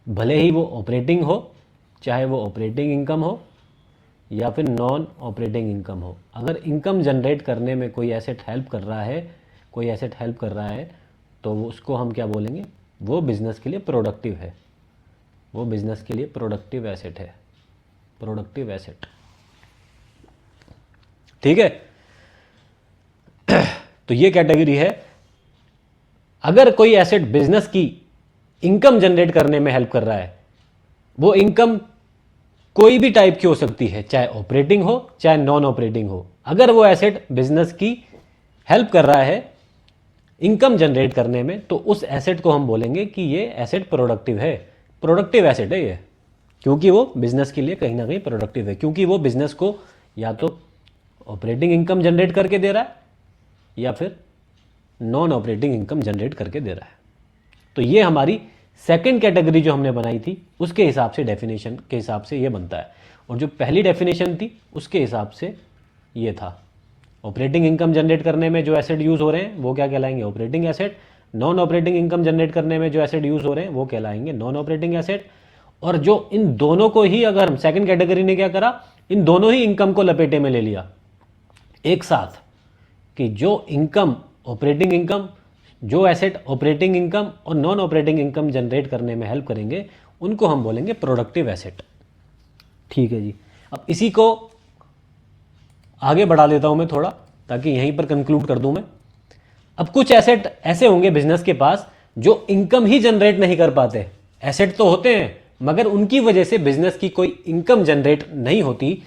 भले ही वो ऑपरेटिंग हो, चाहे वो ऑपरेटिंग इनकम हो या फिर नॉन ऑपरेटिंग इनकम हो। अगर इनकम जनरेट करने में कोई एसेट हेल्प कर रहा है, तो उसको हम क्या बोलेंगे? वो बिजनेस के लिए प्रोडक्टिव है, वो बिजनेस के लिए प्रोडक्टिव एसेट है, प्रोडक्टिव एसेट, ठीक है। तो ये कैटेगरी है। अगर कोई एसेट बिजनेस की इनकम जनरेट करने में हेल्प कर रहा है, वो इनकम कोई भी टाइप की हो सकती है, चाहे ऑपरेटिंग हो चाहे नॉन ऑपरेटिंग हो। अगर वो एसेट बिजनेस की हेल्प कर रहा है इनकम जनरेट करने में, तो उस एसेट को हम बोलेंगे कि ये एसेट प्रोडक्टिव है, प्रोडक्टिव एसेट है ये, क्योंकि वो बिजनेस के लिए कहीं ना कहीं प्रोडक्टिव है, क्योंकि वो बिजनेस को या तो ऑपरेटिंग इनकम जनरेट करके दे रहा है या फिर नॉन ऑपरेटिंग इनकम जनरेट करके दे रहा है। तो ये हमारी सेकंड कैटेगरी जो हमने बनाई थी, उसके हिसाब से, डेफिनेशन के हिसाब से ये बनता है। और जो पहली डेफिनेशन थी उसके हिसाब से ये था, ऑपरेटिंग इनकम जनरेट करने में जो एसेट यूज़ हो रहे हैं वो क्या कहलाएंगे? Operating asset. Non operating income generate करने में जो एसेट यूज़ हो रहे हैं वो कहलाएंगे नॉन ऑपरेटिंग एसेट। और जो इन दोनों को ही, अगर हम सेकंड कैटेगरी ने क्या करा, इन दोनों ही इनकम को लपेटे में ले लिया एक साथ, कि जो इनकम ऑपरेटिंग इनकम, जो एसेट ऑपरेटिंग इनकम और नॉन ऑपरेटिंग इनकम जनरेट करने में हेल्प करेंगे, उनको हम बोलेंगे प्रोडक्टिव एसेट, ठीक है जी। अब इसी को आगे बढ़ा लेता हूं मैं थोड़ा, ताकि यहीं पर कंक्लूड कर दूं मैं। अब कुछ एसेट ऐसे होंगे बिजनेस के पास जो इनकम ही जनरेट नहीं कर पाते। एसेट तो होते हैं मगर उनकी वजह से बिजनेस की कोई इनकम जनरेट नहीं होती।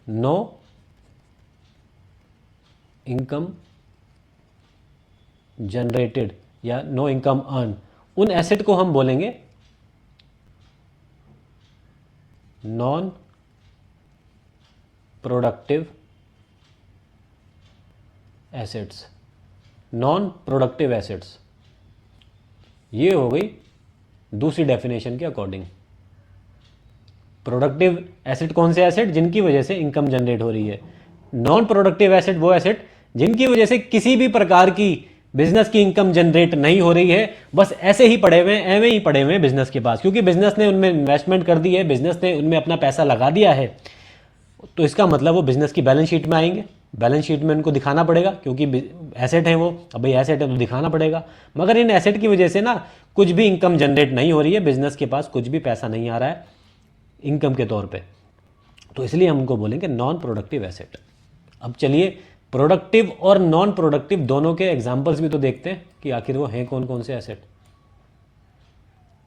नो इनकम जनरेटेड या नो इनकम अर्न, उन एसेट को हम बोलेंगे non productive assets. Non productive assets, ये हो गई दूसरी डेफिनेशन के अकॉर्डिंग। प्रोडक्टिव एसेट कौन से एसेट? जिनकी वजह से इनकम जनरेट हो रही है। नॉन प्रोडक्टिव एसेट वो एसेट जिनकी वजह से किसी भी प्रकार की बिजनेस की इनकम जनरेट नहीं हो रही है, बस ऐसे ही पड़े हुए हैं, एवं ही पड़े हुए हैं बिजनेस के पास, क्योंकि बिजनेस ने उनमें इन्वेस्टमेंट कर दी है, बिजनेस ने उनमें अपना पैसा लगा दिया है। तो इसका मतलब वो बिजनेस की बैलेंस शीट में आएंगे, बैलेंस शीट में उनको दिखाना पड़ेगा, क्योंकि एसेट है वो। अब भाई एसेट है तो दिखाना पड़ेगा, मगर इन एसेट की वजह से ना कुछ भी इनकम जनरेट नहीं हो रही है, बिजनेस के पास कुछ भी पैसा नहीं आ रहा है इनकम के तौर पे, तो इसलिए हम उनको बोलेंगे नॉन प्रोडक्टिव एसेट। अब चलिए प्रोडक्टिव और नॉन प्रोडक्टिव दोनों के एग्जाम्पल्स भी तो देखते हैं कि आखिर वो हैं कौन कौन से एसेट,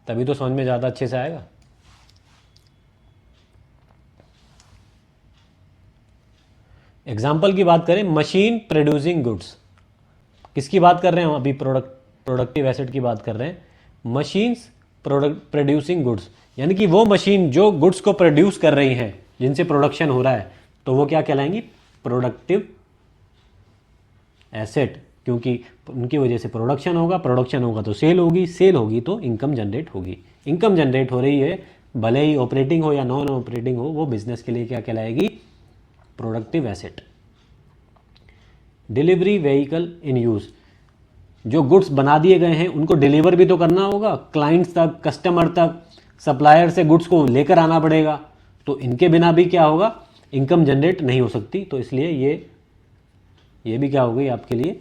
तभी तो समझ में ज़्यादा अच्छे से आएगा। एग्जाम्पल की बात करें, मशीन प्रोड्यूसिंग गुड्स, किसकी बात कर रहे हैं हम? अभी प्रोडक्टिव एसेट की बात कर रहे हैं। मशीन्स प्रोड्यूसिंग गुड्स, यानी कि वो मशीन जो गुड्स को प्रोड्यूस कर रही हैं, जिनसे प्रोडक्शन हो रहा है, तो वो क्या कहलाएंगी? प्रोडक्टिव एसेट, क्योंकि उनकी वजह से प्रोडक्शन होगा, प्रोडक्शन होगा तो सेल होगी, सेल होगी तो इनकम जनरेट होगी। इनकम जनरेट हो रही है भले ही ऑपरेटिंग हो या नॉन ऑपरेटिंग हो, वो बिजनेस के लिए क्या कहलाएगी? Productive asset. Delivery vehicle in use, जो गुड्स बना दिए गए हैं उनको डिलीवर भी तो करना होगा क्लाइंट्स तक, कस्टमर तक, सप्लायर से गुड्स को लेकर आना पड़ेगा, तो इनके बिना भी क्या होगा? इनकम जनरेट नहीं हो सकती। तो इसलिए ये भी क्या हो गई आपके लिए?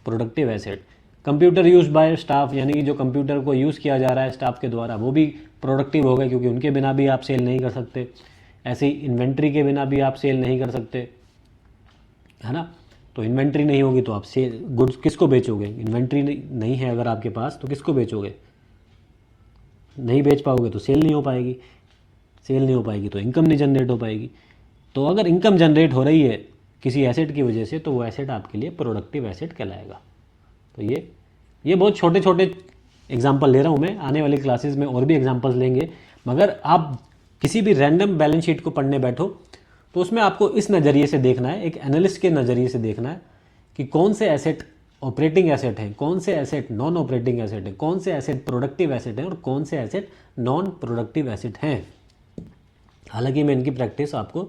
Productive asset. Computer use by staff, यानी कि जो कंप्यूटर को यूज़ किया जा रहा है स्टाफ के द्वारा, वो भी प्रोडक्टिव हो गए, क्योंकि उनके बिना भी आप सेल नहीं कर सकते। ऐसे ही इन्वेंट्री के बिना भी आप सेल नहीं कर सकते, है ना? तो इन्वेंट्री नहीं होगी तो आप सेल गुड्स किसको बेचोगे? इन्वेंट्री नहीं है अगर आपके पास तो किसको बेचोगे? नहीं बेच पाओगे तो सेल नहीं हो पाएगी, सेल नहीं हो पाएगी तो इनकम नहीं जनरेट हो पाएगी। तो अगर इनकम जनरेट हो रही है किसी एसेट की वजह से, तो वो एसेट आपके लिए प्रोडक्टिव एसेट कहलाएगा। तो ये बहुत छोटे छोटे एग्जांपल ले रहा हूँ मैं, आने वाली क्लासेस में और भी एग्जांपल्स लेंगे। मगर आप किसी भी रैंडम बैलेंस शीट को पढ़ने बैठो तो उसमें आपको इस नज़रिए से देखना है, एक एनालिस्ट के नज़रिए से देखना है कि कौन से एसेट ऑपरेटिंग एसेट हैं, कौन से एसेट नॉन ऑपरेटिंग एसेट हैं, कौन से एसेट प्रोडक्टिव एसेट हैं और कौन से एसेट नॉन प्रोडक्टिव एसेट हैं। हालांकि मैं इनकी प्रैक्टिस आपको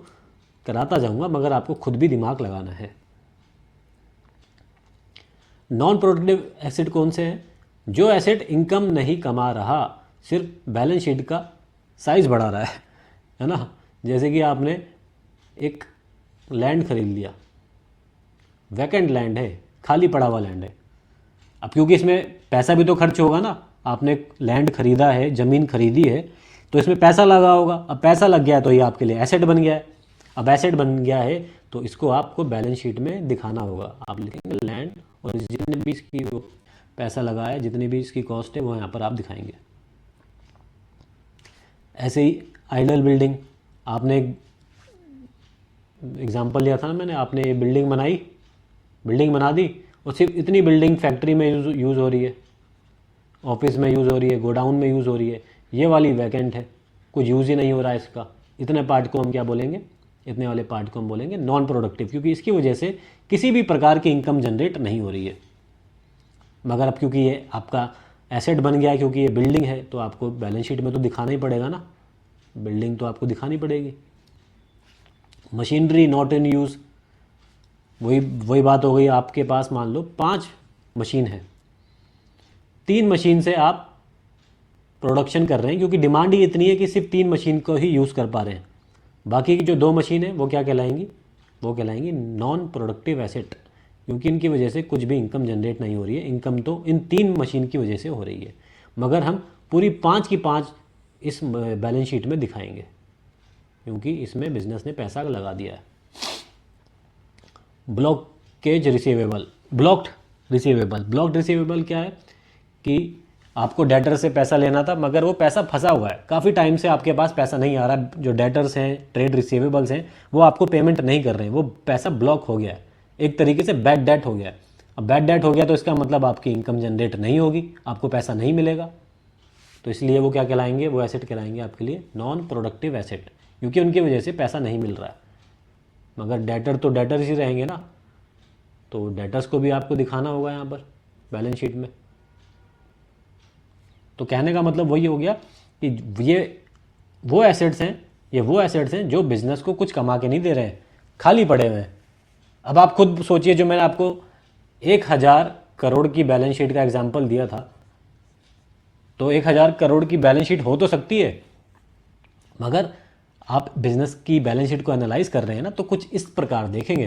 कराता जाऊंगा, मगर आपको खुद भी दिमाग लगाना है। नॉन प्रोडक्टिव एसेट कौन से हैं? जो एसेट इनकम नहीं कमा रहा, सिर्फ बैलेंस शीट का साइज बढ़ा रहा है ना? जैसे कि आपने एक लैंड खरीद लिया, वैकेंट लैंड है, खाली पड़ा हुआ लैंड है। अब क्योंकि इसमें पैसा भी तो खर्च होगा ना, आपने लैंड खरीदा है, ज़मीन खरीदी है, तो इसमें पैसा लगा होगा। अब पैसा लग गया है तो ये आपके लिए एसेट बन गया है। अब एसेट बन गया है तो इसको आपको बैलेंस शीट में दिखाना होगा। आप लिखेंगे लैंड और जितने भी इसकी पैसा लगा है, जितनी भी इसकी कॉस्ट है, वो यहाँ पर आप दिखाएंगे। ऐसे ही आइडल बिल्डिंग, आपने एग्जांपल लिया था ना मैंने, आपने ये बिल्डिंग बना दी और सिर्फ इतनी बिल्डिंग फैक्ट्री में यूज़ हो रही है, ऑफिस में यूज़ हो रही है, गोडाउन में यूज़ हो रही है, ये वाली वैकेंट है, कुछ यूज़ ही नहीं हो रहा है इसका। इतने पार्ट को हम क्या बोलेंगे? इतने वाले पार्ट को हम बोलेंगे नॉन प्रोडक्टिव, क्योंकि इसकी वजह से किसी भी प्रकार की इनकम जनरेट नहीं हो रही है। मगर अब क्योंकि ये आपका एसेट बन गया है, क्योंकि ये बिल्डिंग है, तो आपको बैलेंस शीट में तो दिखाना ही पड़ेगा ना, बिल्डिंग तो आपको दिखानी पड़ेगी। मशीनरी नॉट इन यूज़, वही बात हो गई। आपके पास मान लो 5 मशीन है, 3 मशीन से आप प्रोडक्शन कर रहे हैं, क्योंकि डिमांड ही इतनी है कि सिर्फ 3 मशीन को ही यूज़ कर पा रहे हैं। बाकी की जो 2 मशीन है वो क्या कहलाएंगी? वो कहलाएंगी नॉन प्रोडक्टिव एसेट, क्योंकि इनकी वजह से कुछ भी इनकम जनरेट नहीं हो रही है। इनकम तो इन 3 मशीन की वजह से हो रही है, मगर हम पूरी 5 की 5 इस बैलेंस शीट में दिखाएंगे, क्योंकि इसमें बिजनेस ने पैसा लगा दिया है। ब्लॉक्ड रिसीवेबल क्या है? कि आपको डेटर से पैसा लेना था, मगर वो पैसा फंसा हुआ है, काफ़ी टाइम से आपके पास पैसा नहीं आ रहा। जो डेटर्स हैं, ट्रेड रिसीवेबल्स हैं, वो आपको पेमेंट नहीं कर रहे हैं, वो पैसा ब्लॉक हो गया है, एक तरीके से बैड डेट हो गया है। अब बैड डेट हो गया तो इसका मतलब आपकी इनकम जनरेट नहीं होगी, आपको पैसा नहीं मिलेगा। तो इसलिए वो क्या कहलाएंगे? वो एसेट कहलाएंगे आपके लिए नॉन प्रोडक्टिव एसेट, क्योंकि उनकी वजह से पैसा नहीं मिल रहा है। मगर डेटर तो डेटर्स ही रहेंगे ना, तो डेटर्स को भी आपको दिखाना होगा यहाँ पर बैलेंस शीट में। तो कहने का मतलब वही हो गया कि ये वो एसेट्स हैं जो बिजनेस को कुछ कमा के नहीं दे रहे हैं, खाली पड़े हुए हैं। अब आप खुद सोचिए, जो मैंने आपको 1000 करोड़ की बैलेंस शीट का एग्जांपल दिया था, तो 1000 करोड़ की बैलेंस शीट हो तो सकती है, मगर आप बिजनेस की बैलेंस शीट को एनालाइज कर रहे हैं ना, तो कुछ इस प्रकार देखेंगे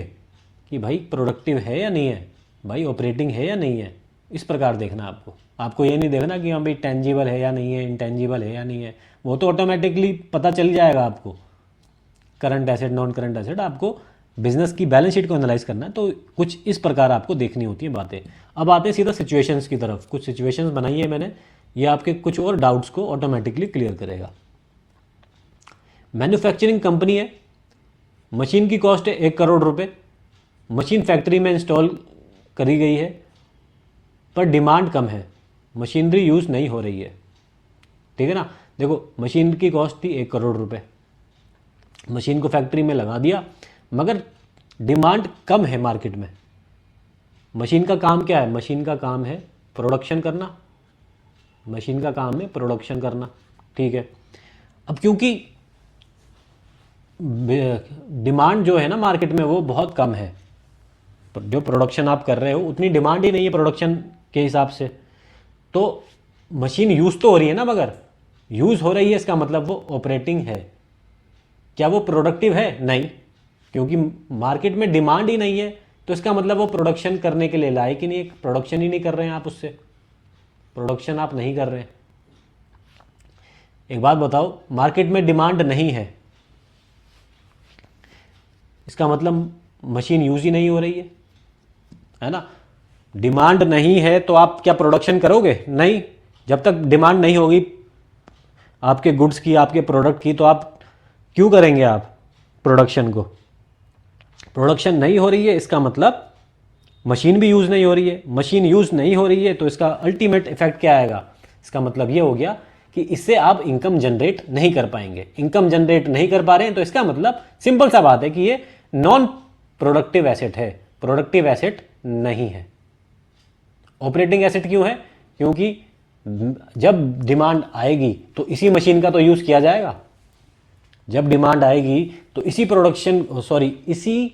कि भाई प्रोडक्टिव है या नहीं है, भाई ऑपरेटिंग है या नहीं है। इस प्रकार देखना आपको ये नहीं देखना कि हाँ भाई टेंजिबल है या नहीं है, इंटेंजिबल है या नहीं है, वो तो ऑटोमेटिकली पता चल जाएगा आपको। Current asset, non current asset, आपको बिजनेस की बैलेंस शीट को एनालाइज करना है, तो कुछ इस प्रकार आपको देखनी होती है बातें। अब आते हैं सीधा सिचुएशंस की तरफ। कुछ सिचुएशंस बनाई है मैंने, ये आपके कुछ और डाउट्स को ऑटोमेटिकली क्लियर करेगा। मैन्युफैक्चरिंग कंपनी है, मशीन की कॉस्ट है 1 करोड़ रुपए, मशीन फैक्ट्री में इंस्टॉल करी गई है, पर डिमांड कम है, मशीनरी यूज़ नहीं हो रही है। ठीक है ना? देखो, मशीन की कॉस्ट थी 1 करोड़ रुपए, मशीन को फैक्ट्री में लगा दिया, मगर डिमांड कम है मार्केट में। मशीन का काम क्या है? मशीन का काम है प्रोडक्शन करना, मशीन का काम है प्रोडक्शन करना। ठीक है, अब क्योंकि डिमांड जो है ना मार्केट में वो बहुत कम है, जो प्रोडक्शन आप कर रहे हो उतनी डिमांड ही नहीं है प्रोडक्शन के हिसाब से, तो मशीन यूज़ तो हो रही है ना, मगर यूज़ हो रही है इसका मतलब वो ऑपरेटिंग है। क्या वो प्रोडक्टिव है? नहीं, क्योंकि मार्केट में डिमांड ही नहीं है, तो इसका मतलब वो प्रोडक्शन करने के लिए लायक ही नहीं है। प्रोडक्शन ही नहीं कर रहे हैं आप, उससे प्रोडक्शन आप नहीं कर रहे हैं। एक बात बताओ, मार्केट में डिमांड नहीं है, इसका मतलब मशीन यूज़ ही नहीं हो रही है ना। डिमांड नहीं है तो आप क्या प्रोडक्शन करोगे? नहीं। जब तक डिमांड नहीं होगी आपके गुड्स की, आपके प्रोडक्ट की, तो आप क्यों करेंगे आप प्रोडक्शन को? प्रोडक्शन नहीं हो रही है, इसका मतलब मशीन भी यूज़ नहीं हो रही है। मशीन यूज़ नहीं हो रही है तो इसका अल्टीमेट इफेक्ट क्या आएगा? इसका मतलब ये हो गया कि इससे आप इनकम जनरेट नहीं कर पाएंगे। इनकम जनरेट नहीं कर पा रहे हैं तो इसका मतलब सिंपल सा बात है कि ये नॉन प्रोडक्टिव एसेट है, प्रोडक्टिव एसेट नहीं है। ऑपरेटिंग एसेट क्यों है? क्योंकि जब डिमांड आएगी तो इसी मशीन का तो यूज़ किया जाएगा। जब डिमांड आएगी तो इसी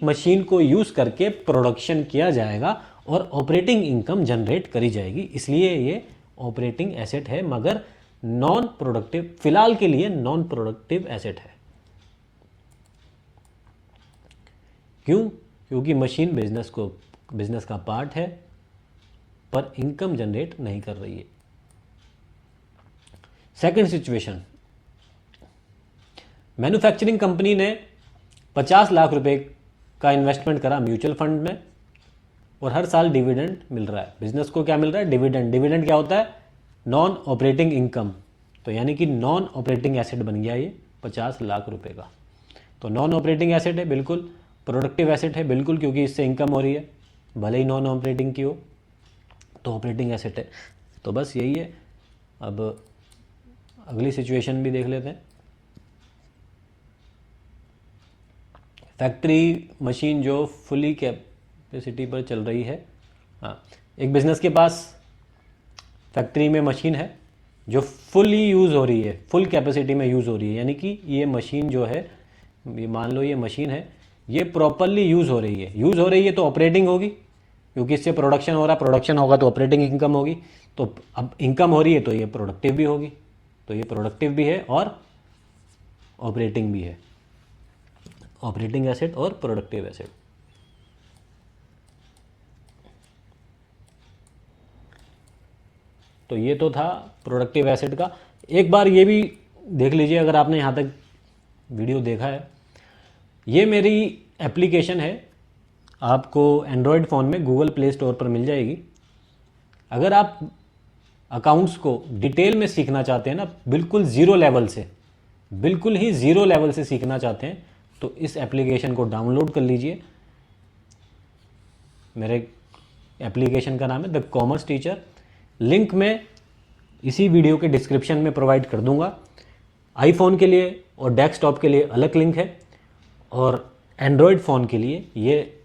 मशीन को यूज़ करके प्रोडक्शन किया जाएगा और ऑपरेटिंग इनकम जनरेट करी जाएगी। इसलिए ये ऑपरेटिंग एसेट है, मगर नॉन प्रोडक्टिव, फिलहाल के लिए नॉन प्रोडक्टिव एसेट है। क्यों? क्योंकि मशीन बिजनेस का पार्ट है पर इनकम जनरेट नहीं कर रही है। सेकंड सिचुएशन, मैन्युफैक्चरिंग कंपनी ने 50 लाख रुपए का इन्वेस्टमेंट करा म्यूचुअल फंड में और हर साल डिविडेंड मिल रहा है। बिजनेस को क्या मिल रहा है? डिविडेंड। डिविडेंड क्या होता है? Non operating income. तो यानी कि नॉन ऑपरेटिंग एसेट बन गया ये 50 लाख रुपए का। तो नॉन ऑपरेटिंग एसेट है बिल्कुल, प्रोडक्टिव एसेट है बिल्कुल, क्योंकि इससे इनकम हो रही है, भले ही नॉन ऑपरेटिंग की हो, तो ऑपरेटिंग एसेट है। तो बस यही है। अब अगली सिचुएशन भी देख लेते हैं। फैक्ट्री मशीन जो फुली कैपेसिटी पर चल रही है। हाँ, एक बिजनेस के पास फैक्ट्री में मशीन है जो फुली यूज़ हो रही है, फुल कैपेसिटी में यूज़ हो रही है। यानी कि ये मशीन जो है, ये मान लो ये मशीन है, ये प्रॉपरली यूज़ हो रही है। यूज़ हो रही है तो ऑपरेटिंग होगी, क्योंकि इससे प्रोडक्शन हो रहा है, प्रोडक्शन होगा तो ऑपरेटिंग इनकम होगी। तो अब इनकम हो रही है तो ये प्रोडक्टिव भी होगी। तो ये प्रोडक्टिव भी है और ऑपरेटिंग भी है। ऑपरेटिंग एसेट और प्रोडक्टिव एसेट। तो ये तो था प्रोडक्टिव एसेट का। एक बार ये भी देख लीजिए, अगर आपने यहाँ तक वीडियो देखा है, ये मेरी एप्लीकेशन है, आपको एंड्रॉयड फ़ोन में गूगल प्ले स्टोर पर मिल जाएगी। अगर आप अकाउंट्स को डिटेल में सीखना चाहते हैं ना, बिल्कुल ज़ीरो लेवल से, बिल्कुल ही ज़ीरो लेवल से सीखना चाहते हैं, तो इस एप्लीकेशन को डाउनलोड कर लीजिए। मेरे एप्लीकेशन का नाम है द कॉमर्स टीचर। लिंक मैं इसी वीडियो के डिस्क्रिप्शन में प्रोवाइड कर दूंगा। आईफोन के लिए और डेस्कटॉप के लिए अलग लिंक है, और एंड्रॉयड फ़ोन के लिए ये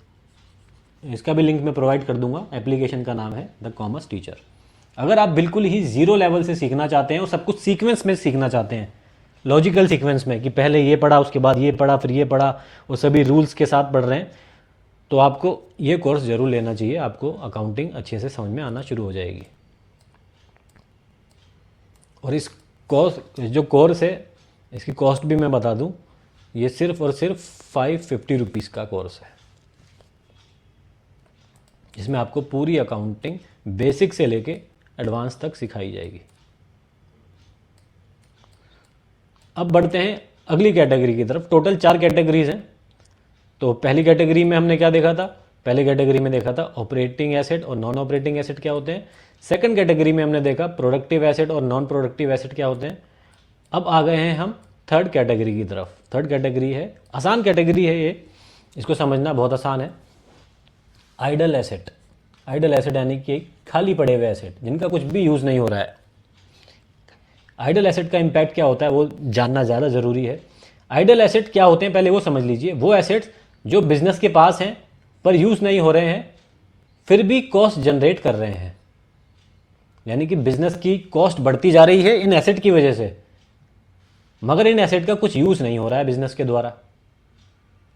इसका भी लिंक मैं प्रोवाइड कर दूंगा। एप्लीकेशन का नाम है द कॉमर्स टीचर। अगर आप बिल्कुल ही ज़ीरो लेवल से सीखना चाहते हैं और सब कुछ सीक्वेंस में सीखना चाहते हैं, लॉजिकल सीक्वेंस में, कि पहले ये पढ़ा, उसके बाद ये पढ़ा, फिर ये पढ़ा, और सभी रूल्स के साथ पढ़ रहे हैं, तो आपको ये कोर्स ज़रूर लेना चाहिए। आपको अकाउंटिंग अच्छे से समझ में आना शुरू हो जाएगी। और इस जो कोर्स है, इसकी कॉस्ट भी मैं बता दूं, ये सिर्फ और सिर्फ 550 रुपीज़ का कोर्स है, जिसमें आपको पूरी अकाउंटिंग बेसिक से लेके एडवांस तक सिखाई जाएगी। अब बढ़ते हैं अगली कैटेगरी की तरफ। टोटल 4 कैटेगरीज हैं। तो पहली कैटेगरी में हमने क्या देखा था? पहली कैटेगरी में देखा था ऑपरेटिंग एसेट और नॉन ऑपरेटिंग एसेट क्या होते हैं। सेकंड कैटेगरी में हमने देखा प्रोडक्टिव एसेट और नॉन प्रोडक्टिव एसेट क्या होते हैं। अब आ गए हैं हम थर्ड कैटेगरी की तरफ। थर्ड कैटेगरी है, आसान कैटेगरी है ये, इसको समझना बहुत आसान है। Idol asset. आइडल एसेट यानी कि खाली पड़े हुए एसेट, जिनका कुछ भी यूज़ नहीं हो रहा है। आइडल एसेट का इम्पैक्ट क्या होता है वो जानना ज़्यादा ज़रूरी है। आइडल एसेट क्या होते हैं पहले वो समझ लीजिए। वो एसेट्स जो बिजनेस के पास हैं पर यूज़ नहीं हो रहे हैं, फिर भी कॉस्ट जनरेट कर रहे हैं, यानी कि बिजनेस की कॉस्ट बढ़ती जा रही है इन एसेट की वजह से। मगर इन एसेट का कुछ यूज़ नहीं हो रहा है बिजनेस के द्वारा,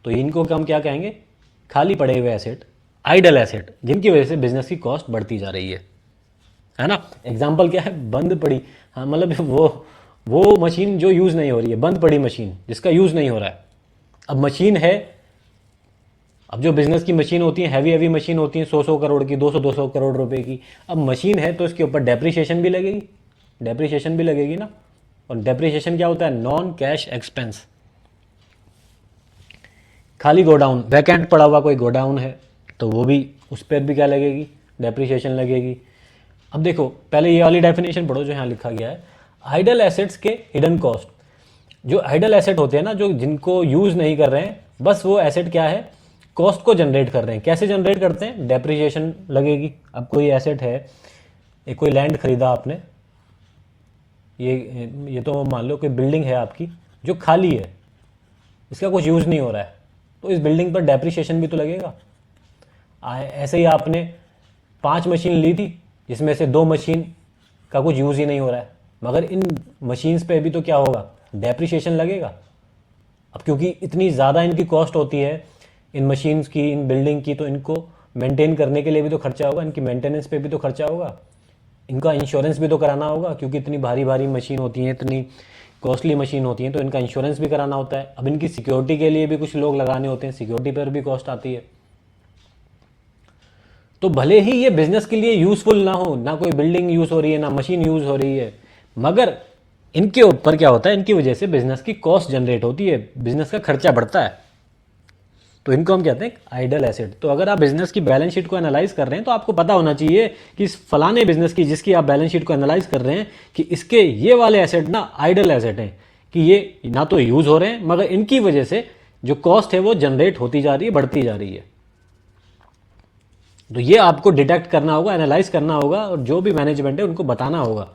तो इनको हम क्या कहेंगे, खाली पड़े हुए एसेट, आइडल एसेट, जिनकी वजह से बिजनेस की कॉस्ट बढ़ती जा रही है ना। एग्जाम्पल क्या है, बंद पड़ी, हाँ मतलब वो मशीन जो यूज़ नहीं हो रही है, बंद पड़ी मशीन जिसका यूज़ नहीं हो रहा है। अब मशीन है, अब जो बिजनेस की मशीन होती है, हैवी मशीन होती है, 100 करोड़ की, 200 करोड़ रुपए की, अब मशीन है तो इसके ऊपर डेप्रिसिएशन भी लगेगी ना। और डेप्रिसिएशन क्या होता है, नॉन कैश एक्सपेंस। खाली गोडाउन, वैकेंट पड़ा हुआ कोई गोडाउन है तो वो भी, उस पर भी क्या लगेगी, डेप्रिसिएशन लगेगी। अब देखो पहले ये वाली डेफिनेशन पढ़ो जो यहाँ लिखा गया है, आइडल एसेट्स के हिडन कॉस्ट। जो आइडल एसेट होते हैं ना, जो जिनको यूज़ नहीं कर रहे हैं, बस वो एसेट क्या है, कॉस्ट को जनरेट कर रहे हैं। कैसे जनरेट करते हैं, डेप्रिसिएशन लगेगी। अब कोई एसेट है, एक कोई लैंड खरीदा आपने, ये तो मान लो कोई बिल्डिंग है आपकी जो खाली है, इसका कुछ यूज़ नहीं हो रहा है, तो इस बिल्डिंग पर डेप्रिसिएशन भी तो लगेगा। ऐसे ही आपने 5 मशीन ली थी जिसमें से 2 मशीन का कुछ यूज़ ही नहीं हो रहा है, मगर इन मशीन्स पे भी तो क्या होगा, डेप्रिसिएशन लगेगा। अब क्योंकि इतनी ज़्यादा इनकी कॉस्ट होती है इन मशीन्स की, इन बिल्डिंग की, तो इनको मेंटेन करने के लिए भी तो खर्चा होगा, इनकी मेंटेनेंस पे भी तो खर्चा होगा, इनका इंश्योरेंस भी तो कराना होगा, क्योंकि इतनी भारी मशीन होती हैं, इतनी कॉस्टली मशीन होती हैं, तो इनका इंश्योरेंस भी कराना होता है। अब इनकी सिक्योरिटी के लिए भी कुछ लोग लगाने होते हैं, सिक्योरिटी पर भी कॉस्ट आती है। तो भले ही ये बिजनेस के लिए यूजफुल ना हो, ना कोई बिल्डिंग यूज हो रही है, ना मशीन यूज हो रही है, मगर इनके ऊपर क्या होता है, इनकी वजह से बिजनेस की कॉस्ट जनरेट होती है, बिजनेस का खर्चा बढ़ता है, तो इनको हम कहते हैं आइडल एसेट। तो अगर आप बिजनेस की बैलेंस शीट को एनालाइज कर रहे हैं तो आपको पता होना चाहिए कि इस फलाने बिजनेस की जिसकी आप बैलेंस शीट को एनालाइज कर रहे हैं कि इसके ये वाले एसेट ना आइडल एसेट हैं, कि ये ना तो यूज हो रहे हैं, मगर इनकी वजह से जो कॉस्ट है वो जनरेट होती जा रही है, बढ़ती जा रही है। तो ये आपको डिटेक्ट करना होगा, एनालाइज करना होगा, और जो भी मैनेजमेंट है उनको बताना होगा।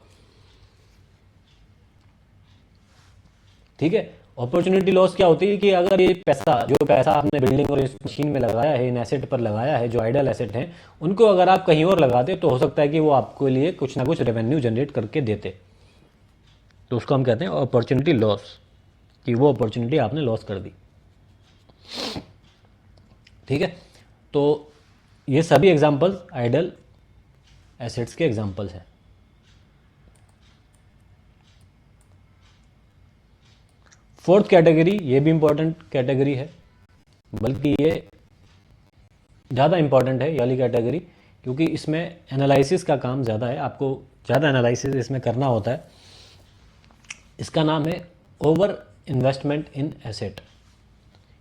ठीक है। अपॉर्चुनिटी लॉस क्या होती है कि अगर ये जो पैसा आपने बिल्डिंग और इस मशीन में लगाया है, इन एसेट पर लगाया है, जो आइडल एसेट हैं, उनको अगर आप कहीं और लगाते तो हो सकता है कि वो आपके लिए कुछ ना कुछ रेवेन्यू जनरेट करके देते, तो उसको हम कहते हैं अपॉर्चुनिटी लॉस, कि वो अपॉर्चुनिटी आपने लॉस कर दी। ठीक है। तो ये सभी एग्जांपल्स आइडल एसेट्स के एग्जांपल्स हैं। फोर्थ कैटेगरी, ये भी इंपॉर्टेंट कैटेगरी है, बल्कि ये ज़्यादा इंपॉर्टेंट है ये वाली कैटेगरी, क्योंकि इसमें एनालिसिस का काम ज़्यादा है, आपको ज़्यादा एनालिसिस इसमें करना होता है। इसका नाम है ओवर इन्वेस्टमेंट इन एसेट,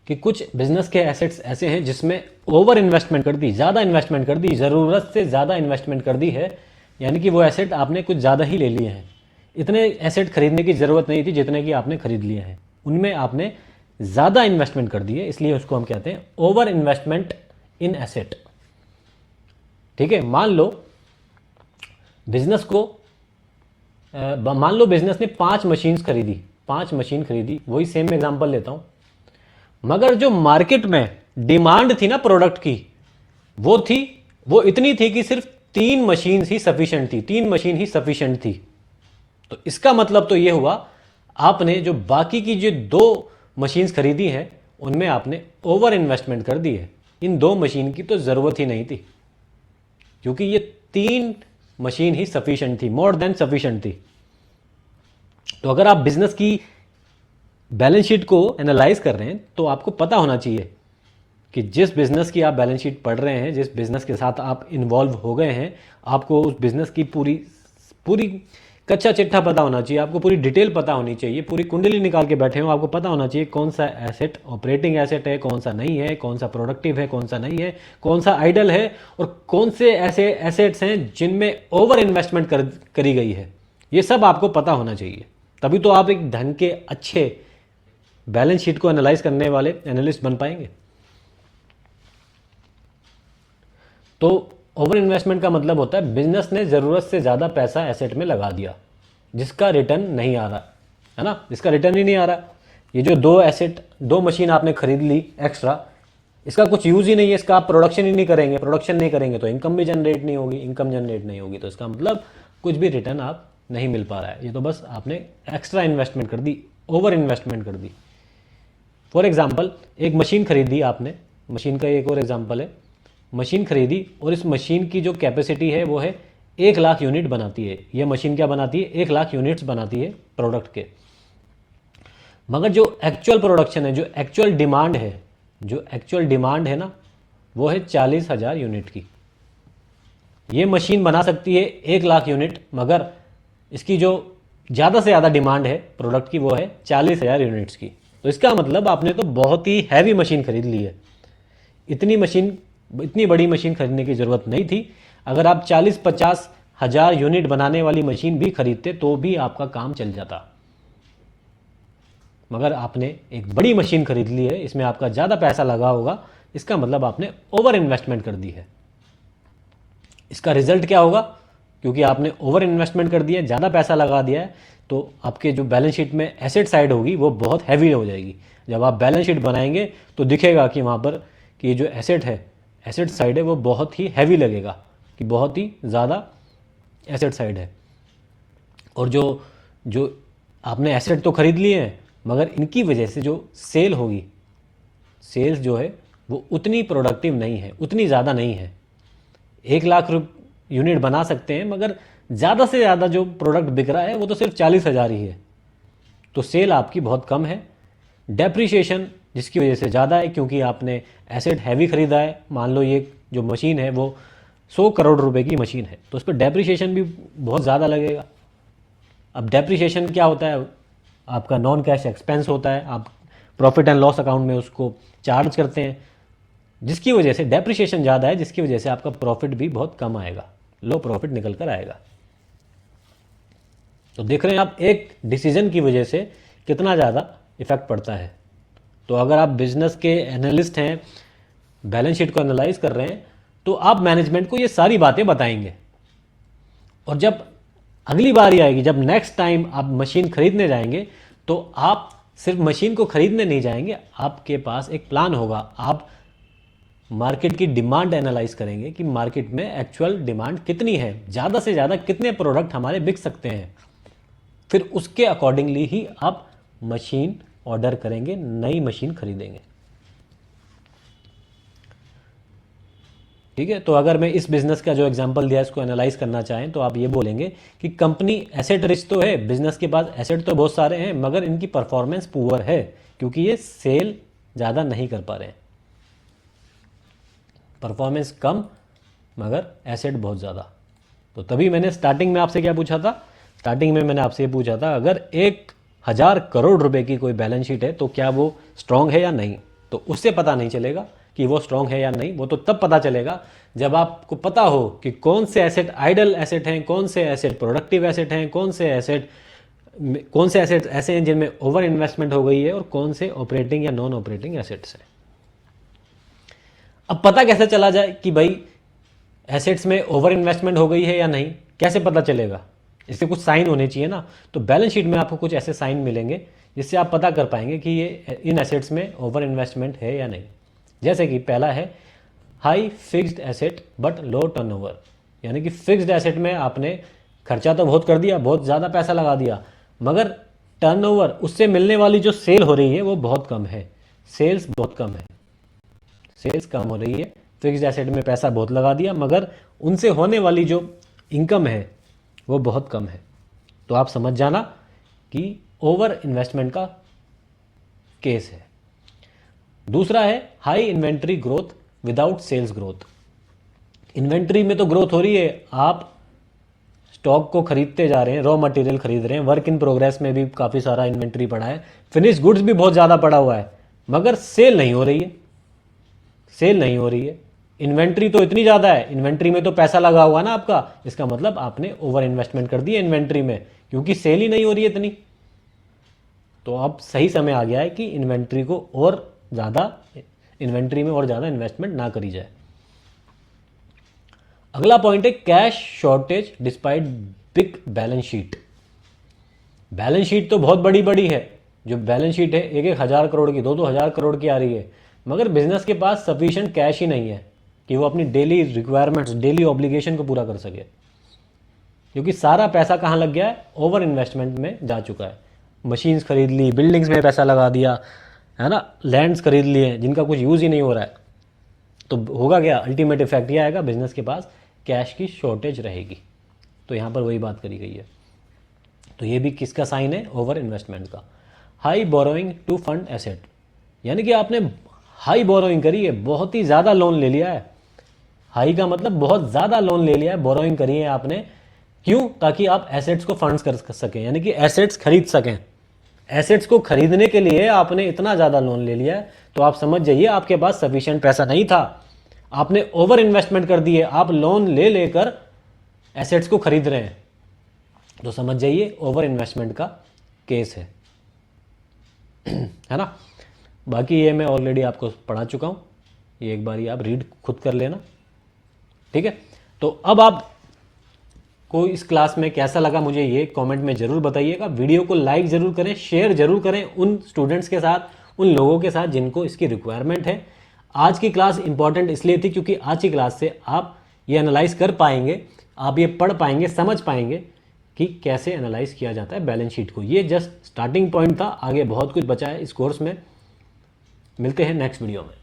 कि कुछ बिजनेस के एसेट्स ऐसे हैं जिसमें ओवर इन्वेस्टमेंट कर दी, ज़्यादा इन्वेस्टमेंट कर दी, ज़रूरत से ज़्यादा इन्वेस्टमेंट कर दी है, यानी कि वो एसेट आपने कुछ ज़्यादा ही ले लिए हैं। इतने एसेट खरीदने की ज़रूरत नहीं थी जितने की आपने खरीद लिए हैं, उनमें आपने ज़्यादा इन्वेस्टमेंट कर दी है, इसलिए उसको हम कहते हैं ओवर इन्वेस्टमेंट इन एसेट। ठीक है। मान लो बिजनेस ने 5 मशीन खरीदी, वही सेम एग्जांपल लेता हूं, मगर जो मार्केट में डिमांड थी ना प्रोडक्ट की, वो इतनी थी कि सिर्फ 3 मशीन ही सफिशिएंट थी। तो इसका मतलब तो ये हुआ, आपने जो बाकी की जो 2 मशीन्स खरीदी हैं उनमें आपने ओवर इन्वेस्टमेंट कर दी है। इन 2 मशीन की तो ज़रूरत ही नहीं थी, क्योंकि ये 3 मशीन ही सफिशिएंट थी, मोर देन सफिशिएंट थी। तो अगर आप बिजनेस की बैलेंस शीट को एनालाइज कर रहे हैं तो आपको पता होना चाहिए कि जिस बिजनेस की आप बैलेंस शीट पढ़ रहे हैं, जिस बिजनेस के साथ आप इन्वॉल्व हो गए हैं, आपको उस बिजनेस की पूरी कच्चा चिट्ठा पता होना चाहिए, आपको पूरी डिटेल पता होनी चाहिए, पूरी कुंडली निकाल के बैठे हो, आपको पता होना चाहिए कौन सा एसेट ऑपरेटिंग एसेट है, कौन सा नहीं है, कौन सा प्रोडक्टिव है, कौन सा नहीं है, कौन सा आइडल है, और कौन से ऐसे एसेट्स हैं जिनमें ओवर इन्वेस्टमेंट करी गई है। ये सब आपको पता होना चाहिए, तभी तो आप एक ढंग के अच्छे बैलेंस शीट को एनालाइज करने वाले एनालिस्ट बन पाएंगे। तो ओवर इन्वेस्टमेंट का मतलब होता है बिजनेस ने ज़रूरत से ज़्यादा पैसा एसेट में लगा दिया, जिसका रिटर्न नहीं आ रहा है ना, जिसका रिटर्न ही नहीं आ रहा। ये जो 2 मशीन आपने खरीद ली एक्स्ट्रा, इसका कुछ यूज़ ही नहीं है, इसका आप प्रोडक्शन नहीं करेंगे तो इनकम जनरेट नहीं होगी, तो इसका मतलब कुछ भी रिटर्न आप नहीं मिल पा रहा है। ये तो बस आपने एक्स्ट्रा इन्वेस्टमेंट कर दी, ओवर इन्वेस्टमेंट कर दी। फॉर एग्जाम्पल एक मशीन खरीदी आपने, मशीन का एक और एग्जाम्पल है, मशीन खरीदी और इस मशीन की जो कैपेसिटी है वो है 1 लाख यूनिट बनाती है। ये मशीन क्या बनाती है? 1 लाख यूनिट्स बनाती है प्रोडक्ट के। मगर जो एक्चुअल प्रोडक्शन है, जो एक्चुअल डिमांड है, जो एक्चुअल डिमांड है ना, वो है 40,000 यूनिट की। ये मशीन बना सकती है 1 लाख यूनिट, मगर इसकी जो ज़्यादा से ज़्यादा डिमांड है प्रोडक्ट की वो है 40,000 यूनिट्स की। तो इसका मतलब आपने तो बहुत ही हैवी मशीन खरीद ली है। इतनी बड़ी मशीन खरीदने की ज़रूरत नहीं थी। अगर आप 40-50 हज़ार यूनिट बनाने वाली मशीन भी खरीदते तो भी आपका काम चल जाता। मगर आपने एक बड़ी मशीन खरीद ली है, इसमें आपका ज़्यादा पैसा लगा होगा, इसका मतलब आपने ओवर इन्वेस्टमेंट कर दी है। इसका रिजल्ट क्या होगा? क्योंकि आपने ओवर इन्वेस्टमेंट कर दिया है, ज़्यादा पैसा लगा दिया है, तो आपके जो बैलेंस शीट में एसेट साइड होगी वो बहुत हैवी हो जाएगी। जब आप बैलेंस शीट बनाएंगे तो दिखेगा कि वहाँ पर कि जो एसेट है, एसेट साइड है, वो बहुत ही हैवी लगेगा, कि बहुत ही ज़्यादा एसेट साइड है। और जो आपने एसेट तो खरीद लिए हैं, मगर इनकी वजह से जो सेल होगी, सेल्स जो है वो उतनी प्रोडक्टिव नहीं है, उतनी ज़्यादा नहीं है। 1 लाख यूनिट बना सकते हैं, मगर ज़्यादा से ज़्यादा जो प्रोडक्ट बिक रहा है वो तो सिर्फ 40,000 ही है। तो सेल आपकी बहुत कम है। डेप्रिसिएशन जिसकी वजह से ज़्यादा है, क्योंकि आपने एसेट हैवी खरीदा है। मान लो ये जो मशीन है वो 100 करोड़ रुपए की मशीन है, तो उस पर डेप्रिसिएशन भी बहुत ज़्यादा लगेगा। अब डेप्रिसिएशन क्या होता है? आपका नॉन कैश एक्सपेंस होता है, आप प्रॉफिट एंड लॉस अकाउंट में उसको चार्ज करते हैं, जिसकी वजह से डेप्रिसिएशन ज़्यादा है, जिसकी वजह से आपका प्रॉफिट भी बहुत कम आएगा, लो प्रॉफिट निकल कर आएगा। तो देख रहे हैं आप एक डिसीजन की वजह से कितना ज़्यादा इफेक्ट पड़ता है। तो अगर आप बिजनेस के एनालिस्ट हैं, बैलेंस शीट को एनालाइज कर रहे हैं, तो आप मैनेजमेंट को ये सारी बातें बताएंगे। और जब अगली बारी आएगी, जब नेक्स्ट टाइम आप मशीन खरीदने जाएंगे, तो आप सिर्फ मशीन को खरीदने नहीं जाएंगे, आपके पास एक प्लान होगा। आप मार्केट की डिमांड एनालाइज करेंगे कि मार्केट में एक्चुअल डिमांड कितनी है, ज़्यादा से ज़्यादा कितने प्रोडक्ट हमारे बिक सकते हैं। फिर उसके अकॉर्डिंगली ही आप मशीन ऑर्डर करेंगे, नई मशीन खरीदेंगे। ठीक है। तो अगर मैं इस बिजनेस का जो एग्जांपल दिया इसको एनालाइज करना चाहें, तो आप ये बोलेंगे कि कंपनी एसेट रिच तो है, बिजनेस के पास एसेट तो बहुत सारे हैं, मगर इनकी परफॉर्मेंस पुअर है, क्योंकि ये सेल ज़्यादा नहीं कर पा रहे हैं। परफॉर्मेंस कम मगर एसेट बहुत ज़्यादा। तो तभी मैंने स्टार्टिंग में आपसे क्या पूछा था? स्टार्टिंग में मैंने आपसे ये पूछा था, अगर 1,000 करोड़ रुपए की कोई बैलेंस शीट है तो क्या वो स्ट्रांग है या नहीं? तो उससे पता नहीं चलेगा कि वो स्ट्रांग है या नहीं। वो तो तब पता चलेगा जब आपको पता हो कि कौन से एसेट आइडल एसेट हैं, कौन से एसेट प्रोडक्टिव एसेट हैं, कौन से एसेट ऐसे हैं जिनमें ओवर इन्वेस्टमेंट हो गई है, और कौन से ऑपरेटिंग या नॉन ऑपरेटिंग एसेट्स हैं। अब पता कैसे चला जाए कि भाई एसेट्स में ओवर इन्वेस्टमेंट हो गई है या नहीं? कैसे पता चलेगा? इससे कुछ साइन होने चाहिए ना। तो बैलेंस शीट में आपको कुछ ऐसे साइन मिलेंगे जिससे आप पता कर पाएंगे कि ये इन एसेट्स में ओवर इन्वेस्टमेंट है या नहीं। जैसे कि पहला है high fixed asset but low turnover, यानी कि फिक्स्ड एसेट में आपने खर्चा तो बहुत कर दिया, बहुत ज़्यादा पैसा लगा दिया, मगर टर्नओवर, उससे मिलने वाली जो सेल हो रही है वो बहुत कम है, सेल्स बहुत कम है, सेल्स कम हो रही है। फिक्स्ड एसेट में पैसा बहुत लगा दिया, मगर उनसे होने वाली जो इनकम है वो बहुत कम है। तो आप समझ जाना कि ओवर इन्वेस्टमेंट का केस है। दूसरा है high inventory growth without sales growth. Inventory में तो ग्रोथ हो रही है, आप स्टॉक को खरीदते जा रहे हैं, रॉ मटेरियल खरीद रहे हैं, वर्क इन प्रोग्रेस में भी काफ़ी सारा इन्वेंट्री पड़ा है, फिनिश गुड्स भी बहुत ज़्यादा पड़ा हुआ है, मगर सेल नहीं हो रही है, सेल नहीं हो रही है। इन्वेंट्री तो इतनी ज़्यादा है, इन्वेंट्री में तो पैसा लगा हुआ ना आपका, इसका मतलब आपने ओवर इन्वेस्टमेंट कर दी है इन्वेंट्री में, क्योंकि सेल ही नहीं हो रही है इतनी। तो अब सही समय आ गया है कि इन्वेंट्री को और ज़्यादा, इन्वेंट्री में और ज़्यादा इन्वेस्टमेंट ना करी जाए। अगला पॉइंट है cash shortage despite big balance sheet. Balance sheet तो बहुत बड़ी बड़ी है, जो बैलेंस शीट है 1,000 करोड़ की, 2,000 करोड़ की आ रही है, मगर बिजनेस के पास सफिशिएंट कैश ही नहीं है कि वो अपनी डेली रिक्वायरमेंट्स, डेली ऑब्लिगेशन को पूरा कर सके, क्योंकि सारा पैसा कहाँ लग गया है? ओवर इन्वेस्टमेंट में जा चुका है। मशीन्स खरीद ली, बिल्डिंग्स में पैसा लगा दिया, है ना, लैंड्स खरीद लिए जिनका कुछ यूज़ ही नहीं हो रहा है, तो होगा क्या, अल्टीमेट इफेक्ट ये आएगा, बिजनेस के पास कैश की शॉर्टेज रहेगी। तो यहाँ पर वही बात करी गई है। तो ये भी किसका साइन है, ओवर इन्वेस्टमेंट का। High borrowing to fund asset, यानी कि आपने हाई बोरोइंग करी है, बहुत ही ज़्यादा लोन ले लिया है। हाई का मतलब बहुत ज़्यादा लोन ले लिया है, बोरोइंग करी है आपने, क्यों, ताकि आप एसेट्स को फंड्स कर सकें, यानी कि एसेट्स खरीद सकें। एसेट्स को खरीदने के लिए आपने इतना ज़्यादा लोन ले लिया है, तो आप समझ जाइए आपके पास सफिशिएंट पैसा नहीं था, आपने ओवर इन्वेस्टमेंट कर दी है, आप लोन ले लेकर एसेट्स को खरीद रहे हैं, तो समझ जाइए ओवर इन्वेस्टमेंट का केस है है ना। बाकी ये मैं ऑलरेडी आपको पढ़ा चुका हूँ, ये एक बारी आप रीड खुद कर लेना, ठीक है। तो अब आप को इस क्लास में कैसा लगा मुझे ये कमेंट में ज़रूर बताइएगा। वीडियो को लाइक ज़रूर करें, शेयर ज़रूर करें उन स्टूडेंट्स के साथ, उन लोगों के साथ जिनको इसकी रिक्वायरमेंट है। आज की क्लास इंपॉर्टेंट इसलिए थी क्योंकि आज की क्लास से आप ये एनालाइज कर पाएंगे, आप ये पढ़ पाएंगे, समझ पाएंगे कि कैसे एनालाइज किया जाता है बैलेंस शीट को। ये जस्ट स्टार्टिंग पॉइंट था, आगे बहुत कुछ बचा है इस कोर्स में। मिलते हैं नेक्स्ट वीडियो में।